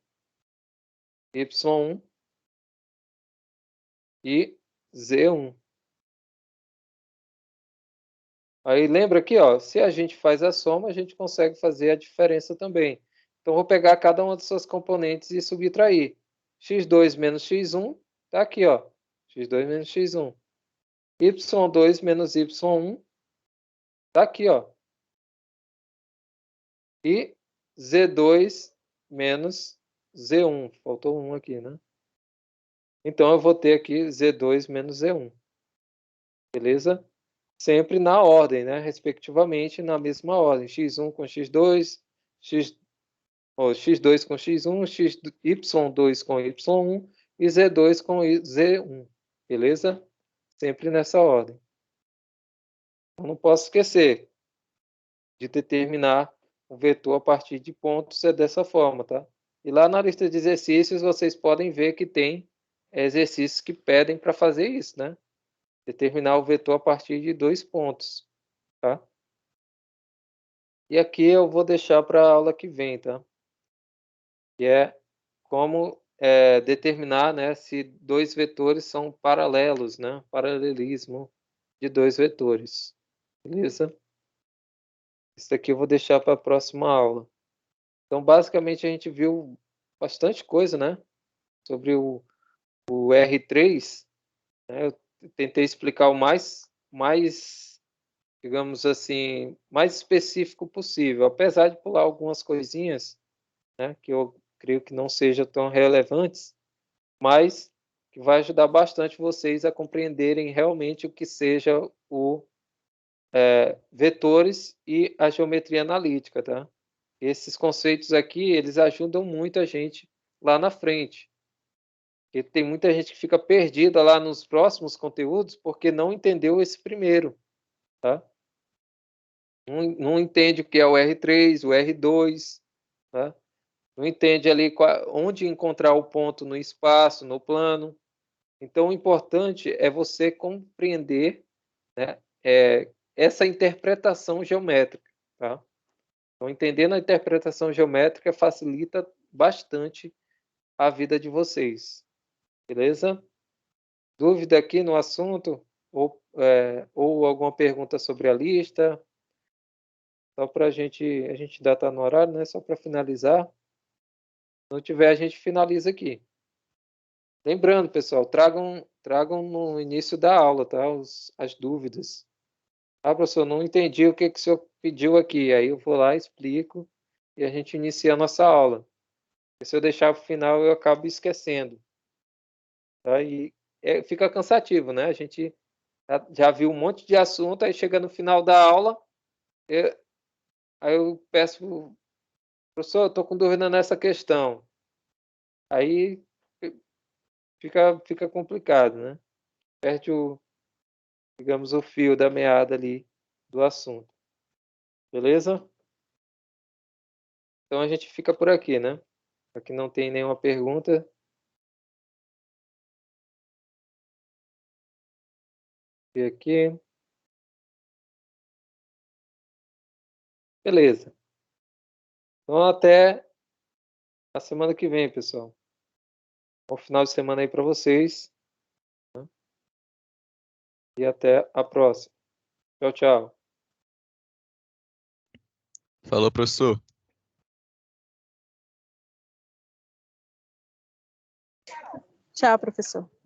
y1 e z1. Aí lembra aqui, ó, se a gente faz a soma, a gente consegue fazer a diferença também. Então, vou pegar cada uma das suas componentes e subtrair. x2 menos x1, tá aqui, ó. x2 menos x1. y2 menos y1, tá aqui, ó. E z2 menos z1. Faltou um aqui, né? Então, eu vou ter aqui z2 menos z1. Beleza? Sempre na ordem, né? Respectivamente, na mesma ordem. x1 com x2, x2 com x1, y2 com y1 e z2 com z1. Beleza? Sempre nessa ordem. Eu não posso esquecer de determinar o vetor a partir de pontos é dessa forma, tá? E lá na lista de exercícios, vocês podem ver que tem exercícios que pedem para fazer isso, né? determinar o vetor a partir de 2 pontos, tá? E aqui eu vou deixar para a aula que vem, tá? Que é como determinar, né, se 2 vetores são paralelos, né? Paralelismo de 2 vetores, beleza? Isso aqui eu vou deixar para a próxima aula. Então, basicamente, a gente viu bastante coisa, né? Sobre o R3, né? Eu tentei explicar o mais, digamos assim, mais específico possível, apesar de pular algumas coisinhas, né? Que eu creio que não sejam tão relevantes, mas que vai ajudar bastante vocês a compreenderem realmente o que seja o vetores e a geometria analítica, tá? Esses conceitos aqui, eles ajudam muito a gente lá na frente. Porque tem muita gente que fica perdida lá nos próximos conteúdos porque não entendeu esse primeiro, tá? Não entende o que é o R3, o R2, tá? Não entende ali onde encontrar o ponto no espaço, no plano. Então, o importante é você compreender, né, essa interpretação geométrica, tá? Então, entendendo a interpretação geométrica facilita bastante a vida de vocês, beleza? Dúvida aqui no assunto? Ou alguma pergunta sobre a lista? Só para a gente ainda está no horário, né? Só para finalizar. Se não tiver, a gente finaliza aqui. Lembrando, pessoal, tragam no início da aula, tá? As dúvidas. Ah, professor, não entendi o que o senhor pediu aqui. Aí eu vou lá, explico e a gente inicia a nossa aula. E se eu deixar para o final, eu acabo esquecendo. Tá? E fica cansativo, né? A gente já viu um monte de assunto, aí chega no final da aula, aí eu peço, professor, eu estou com dúvida nessa questão. Aí fica complicado, né? Perde digamos, o fio da meada ali do assunto. Beleza? Então a gente fica por aqui, né? Aqui não tem nenhuma pergunta. E aqui. Beleza. Então até a semana que vem, pessoal. Bom final de semana aí para vocês. Né? E até a próxima. Tchau, tchau. Falou, professor. Tchau, professor.